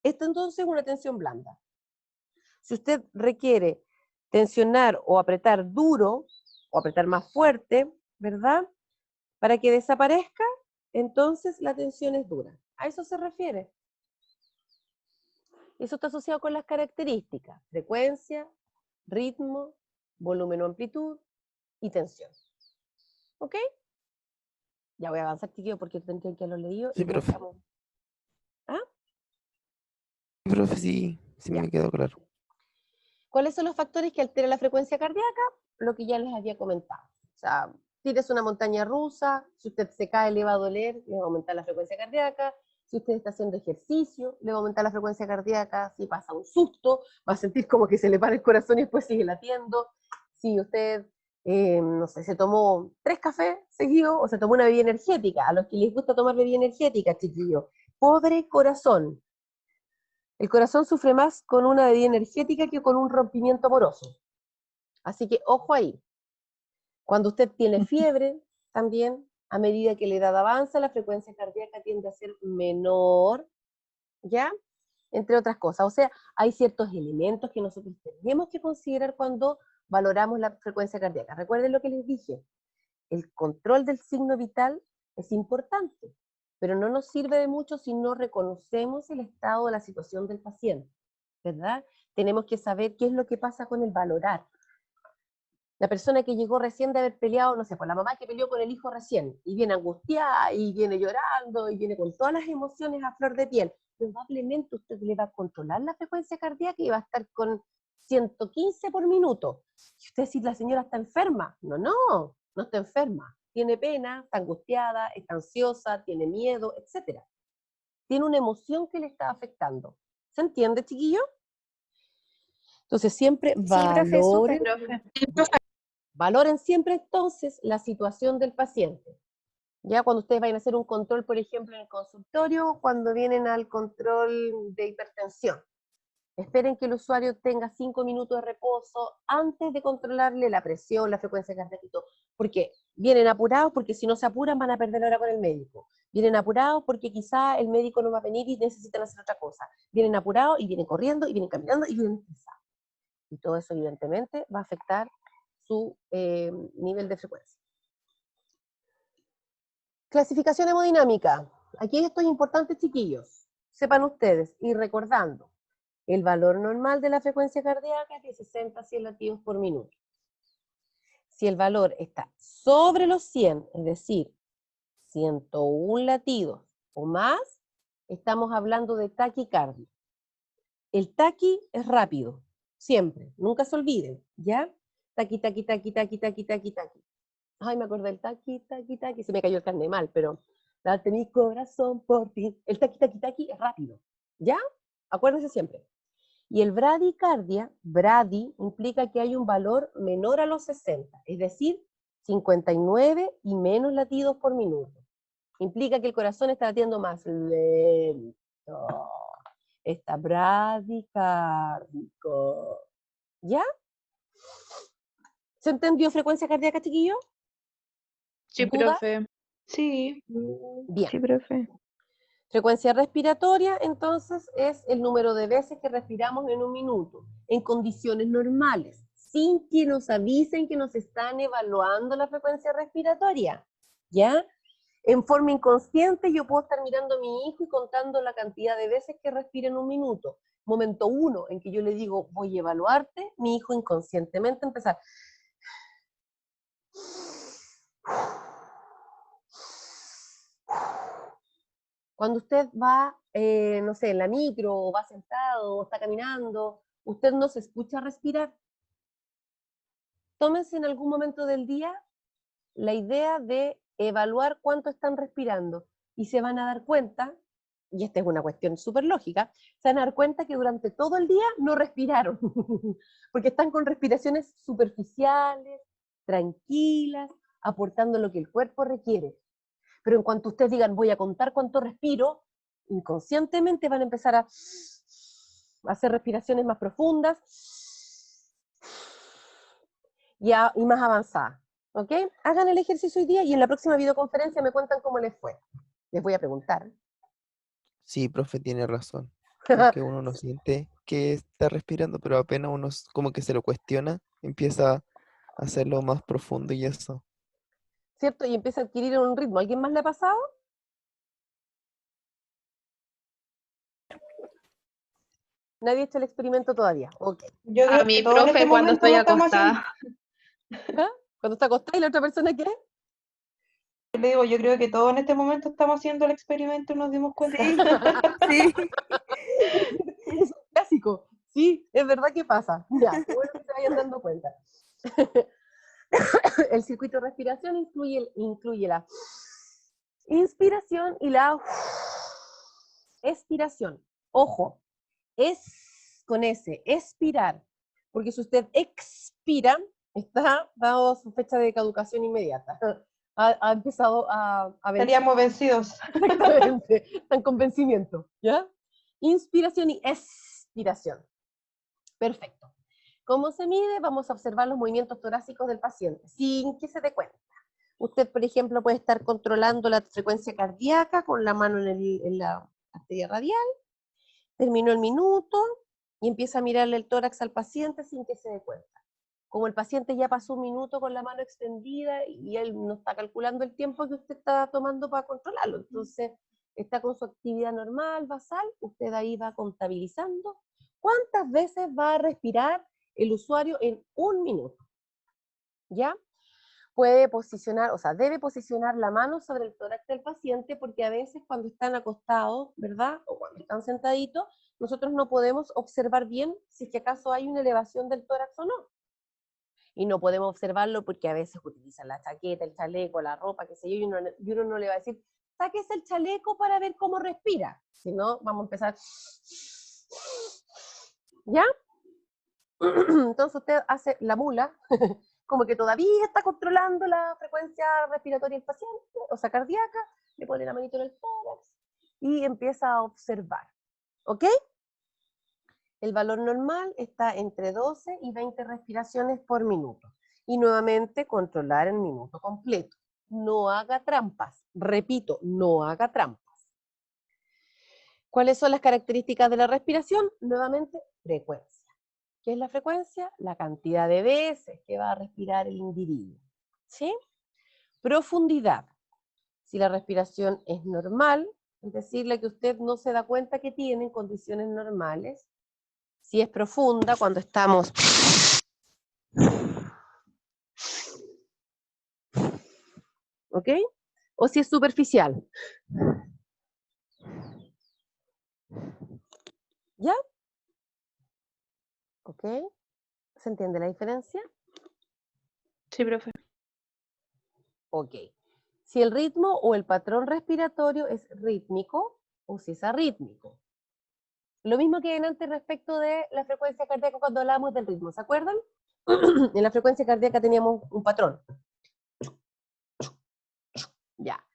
esto entonces es una tensión blanda. Si usted requiere tensionar o apretar duro o apretar más fuerte, ¿verdad? Para que desaparezca, entonces la tensión es dura. A eso se refiere. Eso está asociado con las características: frecuencia, ritmo, volumen o amplitud y tensión. ¿Ok? Ya voy a avanzar, chiquillo, porque tendría que haberlo leído y Sí, ya profe. estamos. ¿Ah? Profe, sí, sí Ya. me quedó claro. ¿Cuáles son los factores que alteran la frecuencia cardíaca? Lo que ya les había comentado. O sea, tires una montaña rusa, si usted se cae le va a doler, le va a aumentar la frecuencia cardíaca. Si usted está haciendo ejercicio, le va a aumentar la frecuencia cardíaca. Si pasa un susto, va a sentir como que se le para el corazón y después sigue latiendo. Si usted, no sé, se tomó 3 cafés seguidos o se tomó una bebida energética, a los que les gusta tomar bebida energética, chiquillo, pobre corazón. El corazón sufre más con una bebida energética que con un rompimiento amoroso. Así que ojo ahí. Cuando usted tiene fiebre, también, a medida que la edad avanza, la frecuencia cardíaca tiende a ser menor, ¿ya? Entre otras cosas. O sea, hay ciertos elementos que nosotros tenemos que considerar cuando valoramos la frecuencia cardíaca. Recuerden lo que les dije. El control del signo vital es importante, pero no nos sirve de mucho si no reconocemos el estado de la situación del paciente. ¿verdad? Tenemos que saber qué es lo que pasa con el valorar. La persona que llegó recién de haber peleado, no sé, pues la mamá que peleó con el hijo recién, y viene angustiada, y viene llorando, y viene con todas las emociones a flor de piel, probablemente usted le va a controlar la frecuencia cardíaca y va a estar con 115 por minuto. Y usted dice, la señora está enferma. No está enferma. Tiene pena, está angustiada, está ansiosa, tiene miedo, etc. Tiene una emoción que le está afectando. ¿Se entiende, chiquillo? Entonces siempre profe, súper. valoren siempre entonces la situación del paciente. Ya cuando ustedes vayan a hacer un control, por ejemplo, en el consultorio, cuando vienen al control de hipertensión, esperen que el usuario tenga 5 minutos de reposo antes de controlarle la presión, la frecuencia cardíaca y todo. Porque vienen apurados, porque si no se apuran van a perder la hora con el médico. Vienen apurados porque quizá el médico no va a venir y necesitan hacer otra cosa. Vienen apurados y vienen corriendo y vienen caminando y vienen estresados. Y todo eso evidentemente va a afectar su nivel de frecuencia. Clasificación hemodinámica. Aquí esto es importante, chiquillos. Sepan ustedes, y recordando, el valor normal de la frecuencia cardíaca es de 60 a 100 latidos por minuto. Si el valor está sobre los 100, es decir, 101 latidos o más, estamos hablando de taquicardia. El taqui es rápido, siempre, nunca se olviden, ¿ya? Taqui, taqui, taqui, taqui, taqui, taqui, taqui. Ay, me acordé del taqui, taqui, taqui, se me cayó el carne mal, pero date mi corazón por ti. El taqui, taqui, taqui es rápido, ¿ya? Acuérdense siempre. Y el bradicardia, bradi, implica que hay un valor menor a los 60, es decir, 59 y menos latidos por minuto. Implica que el corazón está latiendo más lento. Está bradicárdico. ¿Ya? ¿Se entendió frecuencia cardíaca, chiquillo? Sí, ¿Duda? profe. Sí. Bien. Sí, profe. Frecuencia respiratoria, entonces, es el número de veces que respiramos en un minuto, en condiciones normales, sin que nos avisen que nos están evaluando la frecuencia respiratoria, ¿ya? En forma inconsciente yo puedo estar mirando a mi hijo y contando la cantidad de veces que respira en un minuto. Momento 1 en que yo le digo, voy a evaluarte, mi hijo inconscientemente empezar. Cuando usted va, no sé, en la micro, o va sentado, o está caminando, usted no se escucha respirar. Tómense en algún momento del día la idea de evaluar cuánto están respirando y se van a dar cuenta, y esta es una cuestión súper lógica, se van a dar cuenta que durante todo el día no respiraron, porque están con respiraciones superficiales, tranquilas, aportando lo que el cuerpo requiere. Pero en cuanto ustedes digan, voy a contar cuánto respiro, inconscientemente van a empezar a hacer respiraciones más profundas y más avanzadas. ¿Ok? Hagan el ejercicio hoy día y en la próxima videoconferencia me cuentan cómo les fue. Les voy a preguntar. Sí, profe, tiene razón. Porque uno no siente que está respirando, pero apenas uno como que se lo cuestiona, empieza a hacerlo más profundo y eso. ¿Cierto? Y empieza a adquirir un ritmo. ¿Alguien más le ha pasado? Nadie ha hecho el experimento todavía. Ok. Yo A creo mi que todos en profe este cuando momento estoy lo estamos haciendo. acostada. ¿Ah? Cuando está acostada y la otra persona, ¿qué? Le digo, yo creo que todos en este momento estamos haciendo el experimento y nos dimos cuenta. Sí, sí. Es un clásico. Sí, es verdad que pasa. Ya, qué bueno que se vayan dando cuenta. El circuito de respiración incluye la inspiración y la expiración. Ojo, es con S, expirar. Porque si usted expira, está dado su fecha de caducación inmediata. Ha empezado a vencer. Estaríamos vencidos. Exactamente, están con vencimiento, ¿ya? Inspiración y expiración. Perfecto. ¿Cómo se mide? Vamos a observar los movimientos torácicos del paciente, sin que se dé cuenta. Usted, por ejemplo, puede estar controlando la frecuencia cardíaca con la mano en la arteria radial, terminó el minuto y empieza a mirarle el tórax al paciente sin que se dé cuenta. Como el paciente ya pasó un minuto con la mano extendida y él no está calculando el tiempo que usted está tomando para controlarlo, entonces está con su actividad normal, basal, usted ahí va contabilizando ¿Cuántas veces va a respirar el usuario en un minuto? ¿Ya? Puede posicionar, o sea, debe posicionar la mano sobre el tórax del paciente, porque a veces cuando están acostados, ¿verdad? O cuando están sentaditos, nosotros no podemos observar bien si es que acaso hay una elevación del tórax o no. Y no podemos observarlo porque a veces utilizan la chaqueta, el chaleco, la ropa, qué sé yo, y uno no le va a decir, sáquese el chaleco para ver cómo respira. Si no, vamos a empezar. ¿Ya? Entonces usted hace la mula, como que todavía está controlando la frecuencia respiratoria del paciente, o sea, cardíaca, le pone la manito en el tórax y empieza a observar. ¿Ok? El valor normal está entre 12 y 20 respiraciones por minuto. Y nuevamente controlar el minuto completo. No haga trampas. Repito, no haga trampas. ¿Cuáles son las características de la respiración? Nuevamente, frecuencia. ¿Qué es la frecuencia? La cantidad de veces que va a respirar el individuo. ¿Sí? Profundidad. Si la respiración es normal, es decir, la que usted no se da cuenta que tiene en condiciones normales. Si es profunda, cuando estamos... ¿Ok? O si es superficial. ¿Ya? ¿Ok? ¿Se entiende la diferencia? Sí, profe. Ok. Si el ritmo o el patrón respiratorio es rítmico o si es arrítmico. Lo mismo que antes respecto de la frecuencia cardíaca cuando hablábamos del ritmo, ¿se acuerdan? En la frecuencia cardíaca teníamos un patrón. Ya.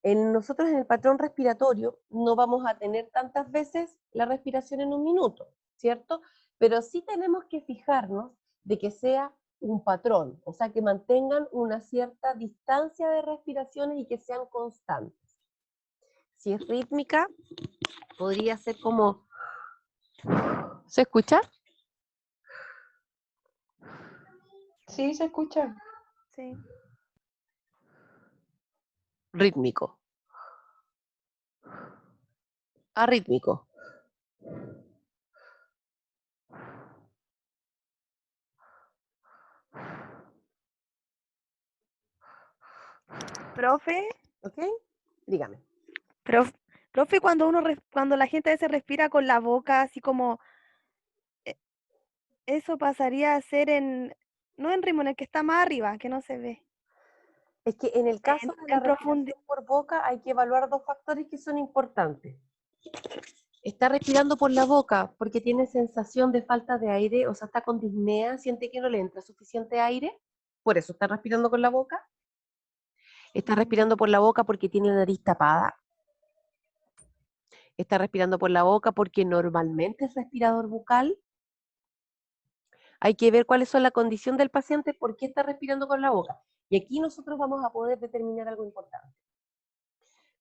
Nosotros en el patrón respiratorio no vamos a tener tantas veces la respiración en un minuto, ¿cierto? Pero sí tenemos que fijarnos de que sea un patrón, o sea, que mantengan una cierta distancia de respiraciones y que sean constantes. Si es rítmica, podría ser como... ¿Se escucha? Sí, se escucha. Sí. Rítmico. Arrítmico. Profe, ¿Ok? Dígame. profe, cuando la gente a veces respira con la boca, así como, eso pasaría a ser no en ritmo, en el que está más arriba, que no se ve. Es que en el caso de la En profundidad. respiración por boca hay que evaluar dos factores que son importantes. Está respirando por la boca porque tiene sensación de falta de aire, o sea, está con disnea, siente que no le entra suficiente aire, por eso está respirando con la boca. Está respirando por la boca porque tiene la nariz tapada. Está respirando por la boca porque normalmente es respirador bucal. Hay que ver cuáles son la condición del paciente, por qué está respirando con la boca. Y aquí nosotros vamos a poder determinar algo importante.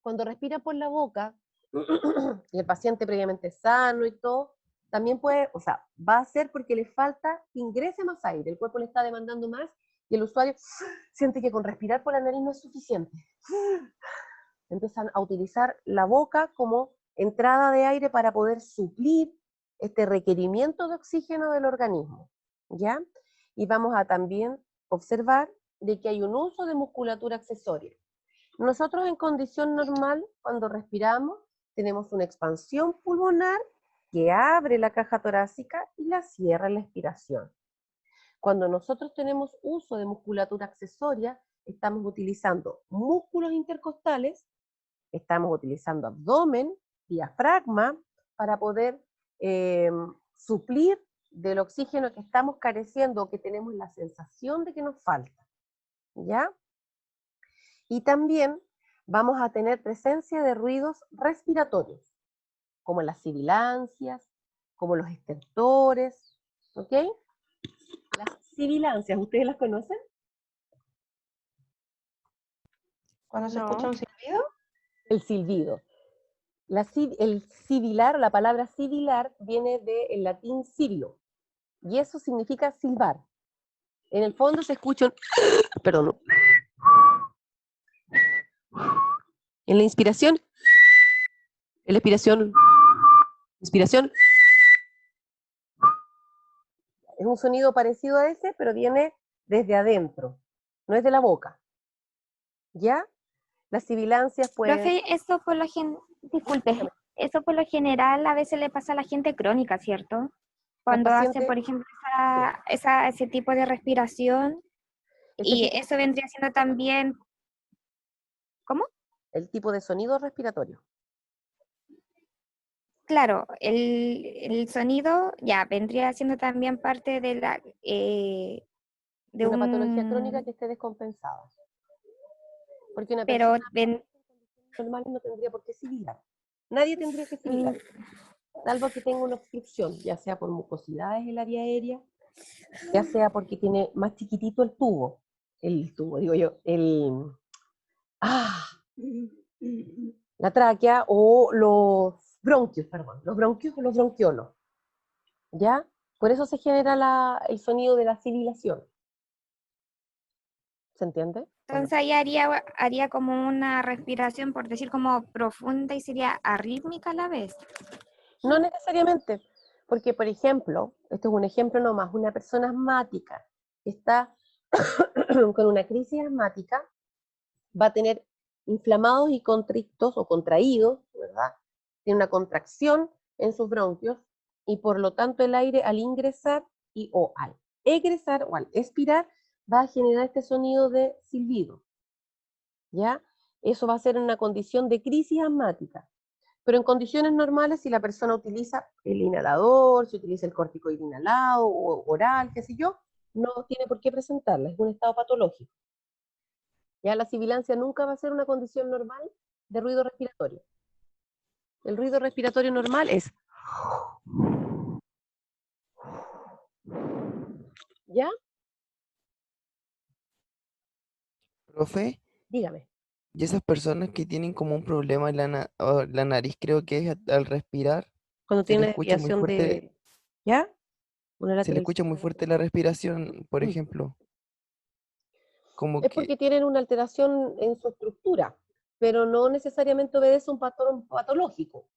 Cuando respira por la boca, y el paciente previamente sano y todo, también puede, o sea, va a ser porque le falta que ingrese más aire, el cuerpo le está demandando más y el usuario siente que con respirar por la nariz no es suficiente. Empiezan a utilizar la boca como entrada de aire para poder suplir este requerimiento de oxígeno del organismo, ¿ya? Y vamos a también observar de que hay un uso de musculatura accesoria. Nosotros en condición normal, cuando respiramos, tenemos una expansión pulmonar que abre la caja torácica y la cierra en la expiración. Cuando nosotros tenemos uso de musculatura accesoria, estamos utilizando músculos intercostales, estamos utilizando abdomen, diafragma, para poder suplir del oxígeno que estamos careciendo o que tenemos la sensación de que nos falta, ¿ya? Y también vamos a tener presencia de ruidos respiratorios, como las sibilancias, como los estertores, ¿ok? Las sibilancias, ¿ustedes las conocen? ¿Cuando se No. escucha un silbido? El silbido. El sibilar, la palabra sibilar, viene del latín sibilo, y eso significa silbar. En el fondo se escucha un... Perdón. En la inspiración, en la expiración, inspiración, Es un sonido parecido a ese, pero viene desde adentro, no es de la boca. ¿Ya? Las sibilancias, pues, Profe, disculpe, eso por lo general a veces le pasa a la gente crónica, ¿cierto? Cuando hace, pacientes, por ejemplo, ese tipo de respiración, ese y tipo, eso vendría siendo también, ¿cómo? el tipo de sonido respiratorio. Claro, el sonido ya vendría siendo también parte de de Una patología crónica un, que esté descompensada. Porque una pero persona normal no tendría por qué sibilar. Nadie tendría que sibilar, salvo que tenga una obstrucción, ya sea por mucosidades en el área aérea, ya sea porque tiene más chiquitito el tubo, digo yo, la tráquea o los bronquios, perdón, los bronquios o los bronquiolos, ¿ya? Por eso se genera el sonido de la sibilación. ¿Se entiende? entonces ahí haría como una respiración, por decir, como profunda y sería arrítmica a la vez. No necesariamente, porque por ejemplo, esto es un ejemplo nomás, una persona asmática que está con una crisis asmática va a tener inflamados y constrictos o contraídos, ¿verdad? Tiene una contracción en sus bronquios y por lo tanto el aire al ingresar o al egresar o al expirar va a generar este sonido de silbido, ¿ya? Eso va a ser una condición de crisis asmática. Pero en condiciones normales, si la persona utiliza el inhalador, si utiliza el corticoide inhalado o oral, qué sé yo, no tiene por qué presentarla, es un estado patológico. Ya la sibilancia nunca va a ser una condición normal de ruido respiratorio. El ruido respiratorio normal es... ¿Ya? Profe, Dígame. y esas personas que tienen como un problema en la nariz, creo que es al respirar, Cuando se le tiene una escucha muy desviación fuerte, de... ¿Ya? Una se le escucha muy lateralización. fuerte la respiración, por ejemplo, como Es que, porque tienen una alteración en su estructura, pero no necesariamente obedece a un patrón patológico.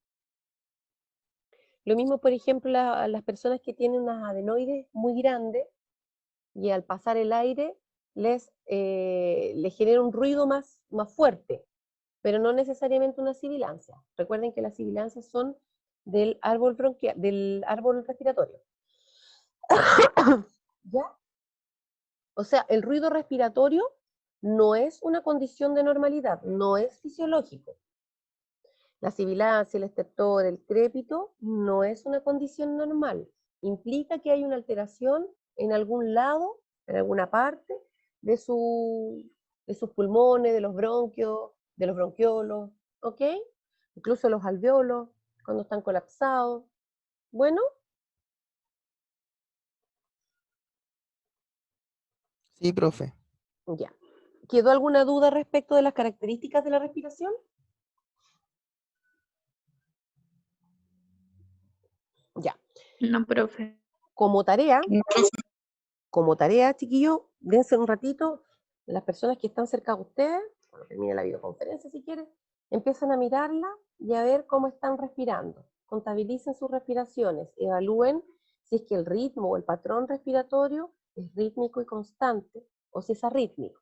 Lo mismo, por ejemplo, las personas que tienen unas adenoides muy grandes y al pasar el aire les genera un ruido más fuerte, pero no necesariamente una sibilancia. Recuerden que las sibilancias son del árbol bronquial, del árbol respiratorio. ¿Ya? O sea, el ruido respiratorio no es una condición de normalidad, no es fisiológico. La sibilancia, el estertor, el crépito, no es una condición normal. Implica que hay una alteración en algún lado, en alguna parte de, de sus pulmones, de los bronquios, de los bronquiolos, ¿ok? Incluso los alveolos, cuando están colapsados. Bueno, sí, profe. ya. ¿Quedó alguna duda respecto de las características de la respiración? Ya. No, profe. Como tarea, chiquillos, dense un ratito, las personas que están cerca de ustedes, cuando termine la videoconferencia si quieren, empiezan a mirarla y a ver cómo están respirando. Contabilicen sus respiraciones, evalúen si es que el ritmo o el patrón respiratorio es rítmico y constante o si es arrítmico.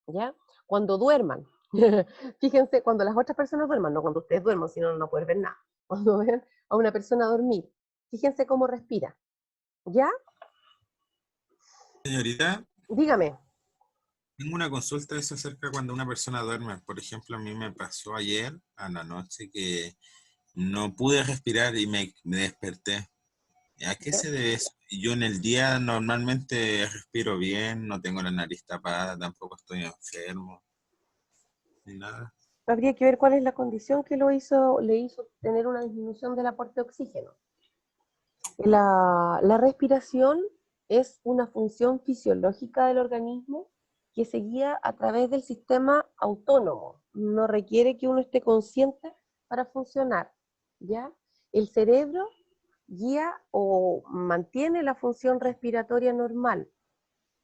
¿Ya? Cuando duerman, fíjense, cuando las otras personas duerman, no cuando ustedes duerman, si no, no pueden ver nada. Cuando ven a una persona dormir, fíjense cómo respira. ¿Ya? Señorita, Dígame. tengo una consulta de eso acerca cuando una persona duerme. Por ejemplo, a mí me pasó ayer a la noche que no pude respirar y me desperté. ¿A qué se debe eso? Yo en el día normalmente respiro bien, no tengo la nariz tapada, tampoco estoy enfermo, ni nada. Habría que ver cuál es la condición que le hizo tener una disminución del aporte de oxígeno. La respiración es una función fisiológica del organismo que se guía a través del sistema autónomo. No requiere que uno esté consciente para funcionar, ¿ya? El cerebro guía o mantiene la función respiratoria normal.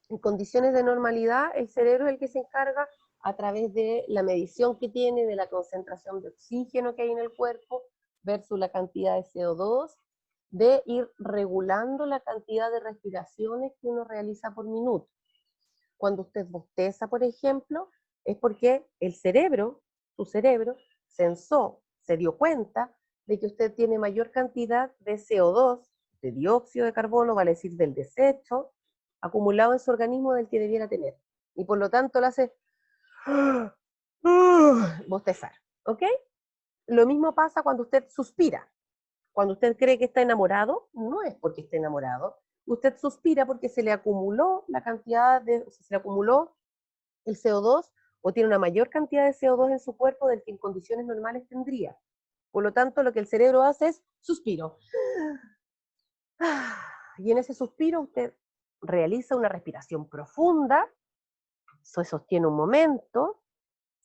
En condiciones de normalidad, el cerebro es el que se encarga a través de la medición que tiene, de la concentración de oxígeno que hay en el cuerpo versus la cantidad de CO2, de ir regulando la cantidad de respiraciones que uno realiza por minuto. Cuando usted bosteza, por ejemplo, es porque el cerebro, su cerebro, sensó, se dio cuenta de que usted tiene mayor cantidad de CO2, de dióxido de carbono, vale decir del desecho, acumulado en su organismo del que debiera tener. Y por lo tanto lo hace bostezar, ¿ok? Lo mismo pasa cuando usted suspira. Cuando usted cree que está enamorado, no es porque esté enamorado. Usted suspira porque se le acumuló la cantidad de, o sea, se le acumuló el CO2 o tiene una mayor cantidad de CO2 en su cuerpo del que en condiciones normales tendría. Por lo tanto, lo que el cerebro hace es suspiro. Y en ese suspiro usted realiza una respiración profunda, se sostiene un momento,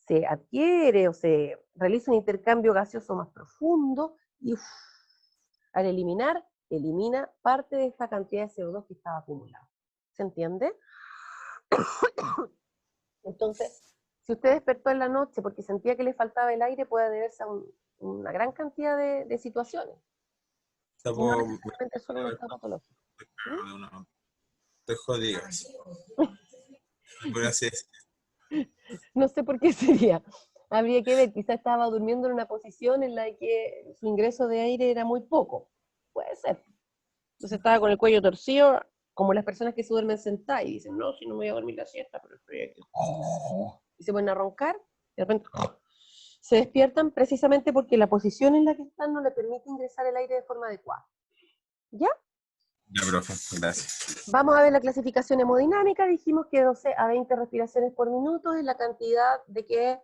se adquiere o se realiza un intercambio gaseoso más profundo y al eliminar, elimina parte de esta cantidad de CO2 que estaba acumulada. ¿Se entiende? Entonces, si usted despertó en la noche porque sentía que le faltaba el aire, puede deberse a una gran cantidad de situaciones. Y no necesariamente solo un estado patológico. Te jodidas. Por así decirlo. No sé por qué sería. Habría que ver, quizás estaba durmiendo en una posición en la que su ingreso de aire era muy poco. Puede ser. Entonces estaba con el cuello torcido, como las personas que se duermen sentadas y dicen, no, si no me voy a dormir la siesta, pero estoy aquí. Y se ponen a roncar, y de repente se despiertan precisamente porque la posición en la que están no le permite ingresar el aire de forma adecuada. ¿Ya? Ya, profe, gracias. Vamos a ver la clasificación hemodinámica. Dijimos que 12 a 20 respiraciones por minuto es la cantidad de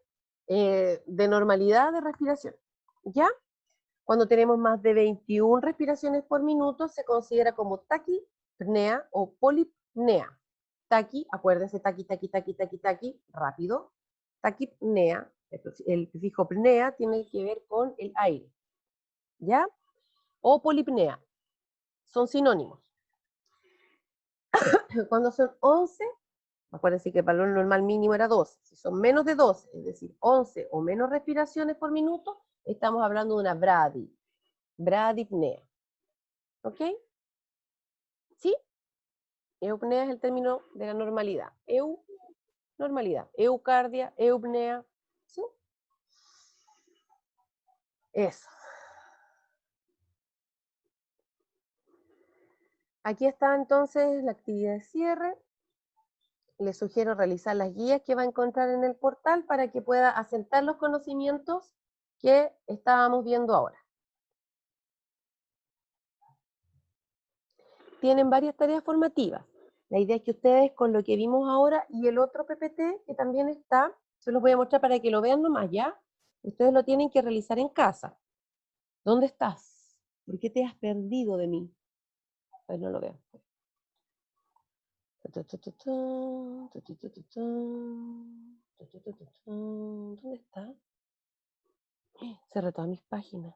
normalidad de respiración. ¿Ya? Cuando tenemos más de 21 respiraciones por minuto, se considera como taquipnea o polipnea. Taqui, acuérdense, taqui, taqui, taqui, taqui, taqui, rápido. Taquipnea, el prefijo pnea tiene que ver con el aire. ¿Ya? O polipnea, son sinónimos. Cuando son 11, acuérdense que el valor normal mínimo era 12. Si son menos de 12, es decir, 11 o menos respiraciones por minuto, estamos hablando de una bradipnea. ¿Ok? ¿Sí? Eupnea es el término de la normalidad. Normalidad. Eucardia, eupnea. ¿Sí? Eso. Aquí está entonces la actividad de cierre. Les sugiero realizar las guías que va a encontrar en el portal para que pueda asentar los conocimientos que estábamos viendo ahora. Tienen varias tareas formativas. La idea es que ustedes con lo que vimos ahora y el otro PPT que también está, se los voy a mostrar para que lo vean nomás, ¿ya? Ustedes lo tienen que realizar en casa. ¿Dónde estás? ¿Por qué te has perdido de mí? Pues no lo veo. ¿Dónde está? Cerré todas mis páginas.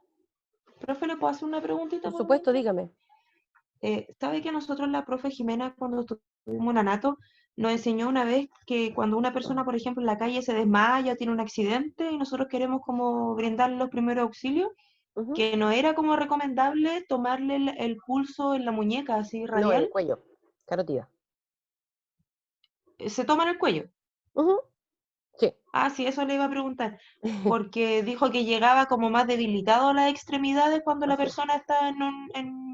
Profe, ¿le puedo hacer una preguntita? Por supuesto, dígame. ¿Sabe que nosotros, la profe Jimena, cuando estuvimos en Anato, nos enseñó una vez que cuando una persona, por ejemplo, en la calle se desmaya, tiene un accidente y nosotros queremos como brindarle los primeros auxilios, que no era como recomendable tomarle el pulso en la muñeca, así No, en radial? el cuello, carotida. ¿Se toma en el cuello? Sí. Ah, sí, eso le iba a preguntar, porque dijo que llegaba como más debilitado a las extremidades cuando la Así es. persona está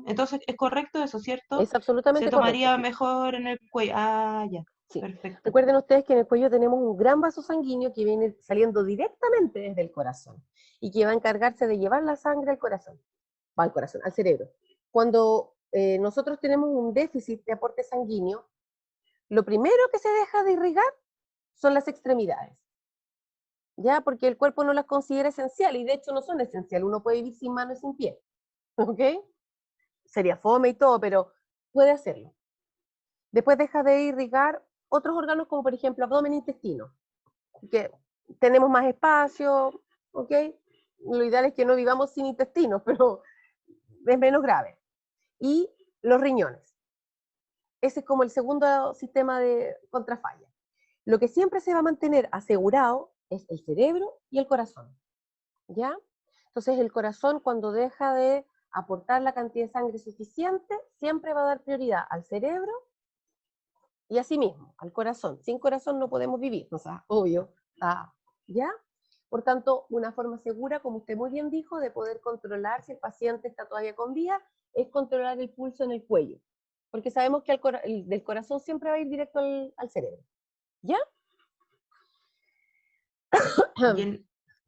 Entonces, ¿es correcto eso, cierto? Es absolutamente Se correcto. tomaría Sí. mejor en el cuello. Ah, ya, Sí. perfecto. Recuerden ustedes que en el cuello tenemos un gran vaso sanguíneo que viene saliendo directamente desde el corazón y que va a encargarse de llevar la sangre al corazón, al cerebro. Cuando nosotros tenemos un déficit de aporte sanguíneo, lo primero que se deja de irrigar son las extremidades, ¿ya? Porque el cuerpo no las considera esenciales y de hecho no son esenciales. Uno puede vivir sin manos y sin pies, ¿ok? Sería fome y todo, pero puede hacerlo. Después deja de irrigar otros órganos como por ejemplo abdomen e intestino, que tenemos más espacio, ¿ok? Lo ideal es que no vivamos sin intestinos, pero es menos grave. Y los riñones. Ese es como el segundo sistema de contrafalla. Lo que siempre se va a mantener asegurado es el cerebro y el corazón, ¿ya? Entonces el corazón cuando deja de aportar la cantidad de sangre suficiente, siempre va a dar prioridad al cerebro y asimismo al corazón. Sin corazón no podemos vivir, o sea, obvio, ¿ya? Por tanto, una forma segura, como usted muy bien dijo, de poder controlar si el paciente está todavía con vida, es controlar el pulso en el cuello, porque sabemos que el del corazón siempre va a ir directo al cerebro, ¿ya?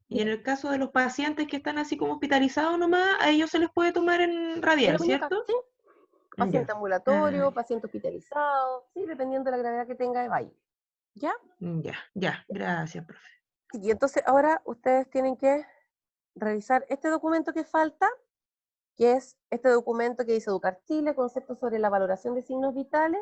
Y en el caso de los pacientes que están así como hospitalizados nomás, a ellos se les puede tomar en radial, ¿cierto? Sí. Paciente Ya. ambulatorio, paciente hospitalizado, sí, dependiendo de la gravedad que tenga de vaya. ¿Ya? Ya, gracias, profe. Y entonces ahora ustedes tienen que revisar este documento que falta, que es este documento que dice Educar Chile, conceptos sobre la valoración de signos vitales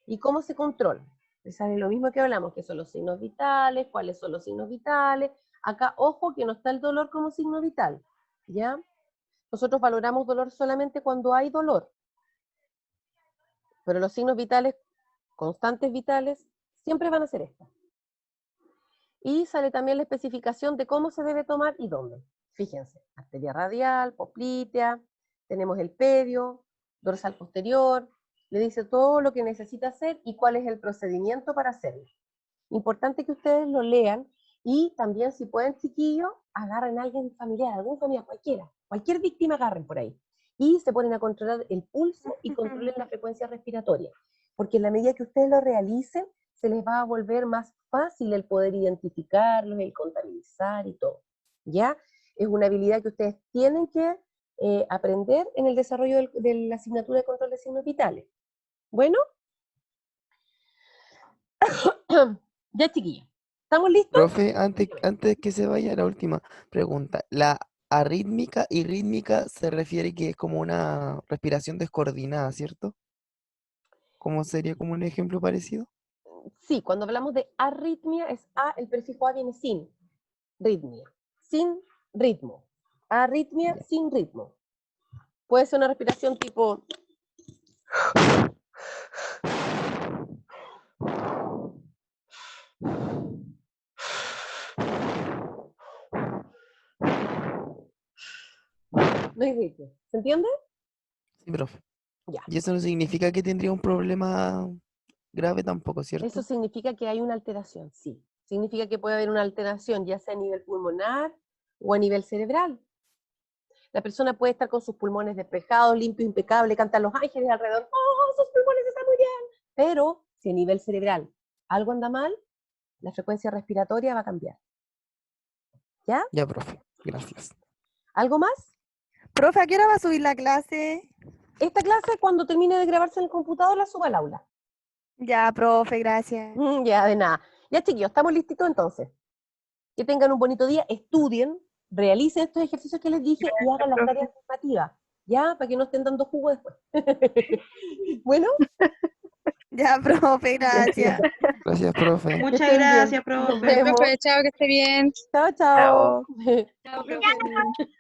y cómo se controla. Les sale lo mismo que hablamos, que son los signos vitales, cuáles son los signos vitales. Acá, ojo, que no está el dolor como signo vital, ¿ya? Nosotros valoramos dolor solamente cuando hay dolor. Pero los signos vitales, constantes vitales, siempre van a ser estos. Y sale también la especificación de cómo se debe tomar y dónde. Fíjense, arteria radial, poplitea, tenemos el pedio, dorsal posterior, le dice todo lo que necesita hacer y cuál es el procedimiento para hacerlo. Importante que ustedes lo lean y también si pueden, chiquillos, agarren a alguien familiar, algún familiar, cualquier víctima agarren por ahí. Y se ponen a controlar el pulso y controlen la frecuencia respiratoria. Porque en la medida que ustedes lo realicen, se les va a volver más fácil el poder identificarlos, el contabilizar y todo. ¿Ya? Es una habilidad que ustedes tienen que aprender en el desarrollo de la asignatura de control de signos vitales. Bueno. Ya, chiquillos. ¿Estamos listos? Profe, antes que se vaya, la última pregunta. La arrítmica y rítmica se refiere que es como una respiración descoordinada, ¿cierto? ¿Cómo sería como un ejemplo parecido? Sí, cuando hablamos de arritmia, es A, el prefijo A viene sin ritmia, sin ritmo. Arritmia sin ritmo. Puede ser una respiración tipo... No hay ritmo. ¿Se entiende? Sí, profe. Ya. Y eso no significa que tendría un problema grave tampoco, ¿cierto? Eso significa que hay una alteración, sí. Significa que puede haber una alteración, ya sea a nivel pulmonar o a nivel cerebral. La persona puede estar con sus pulmones despejados, limpios, impecables, cantan los ángeles alrededor, ¡oh, sus pulmones están muy bien! Pero si a nivel cerebral algo anda mal, la frecuencia respiratoria va a cambiar. ¿Ya? Ya, profe. Gracias. ¿Algo más? Profe, ¿a qué hora va a subir la clase? Esta clase, cuando termine de grabarse en el computador, la subo al aula. Ya, profe, gracias. Ya, de nada. Ya, chiquillos, ¿estamos listitos entonces? Que tengan un bonito día, estudien, realicen estos ejercicios que les dije y hagan las tareas formativas, ¿ya? Para que no estén dando jugo después. Bueno. Ya, profe, gracias. Gracias, profe. Muchas estén bien. gracias, Nos profe. vemos. Profe, chao, que esté bien. Chao, chao. Chao, profe.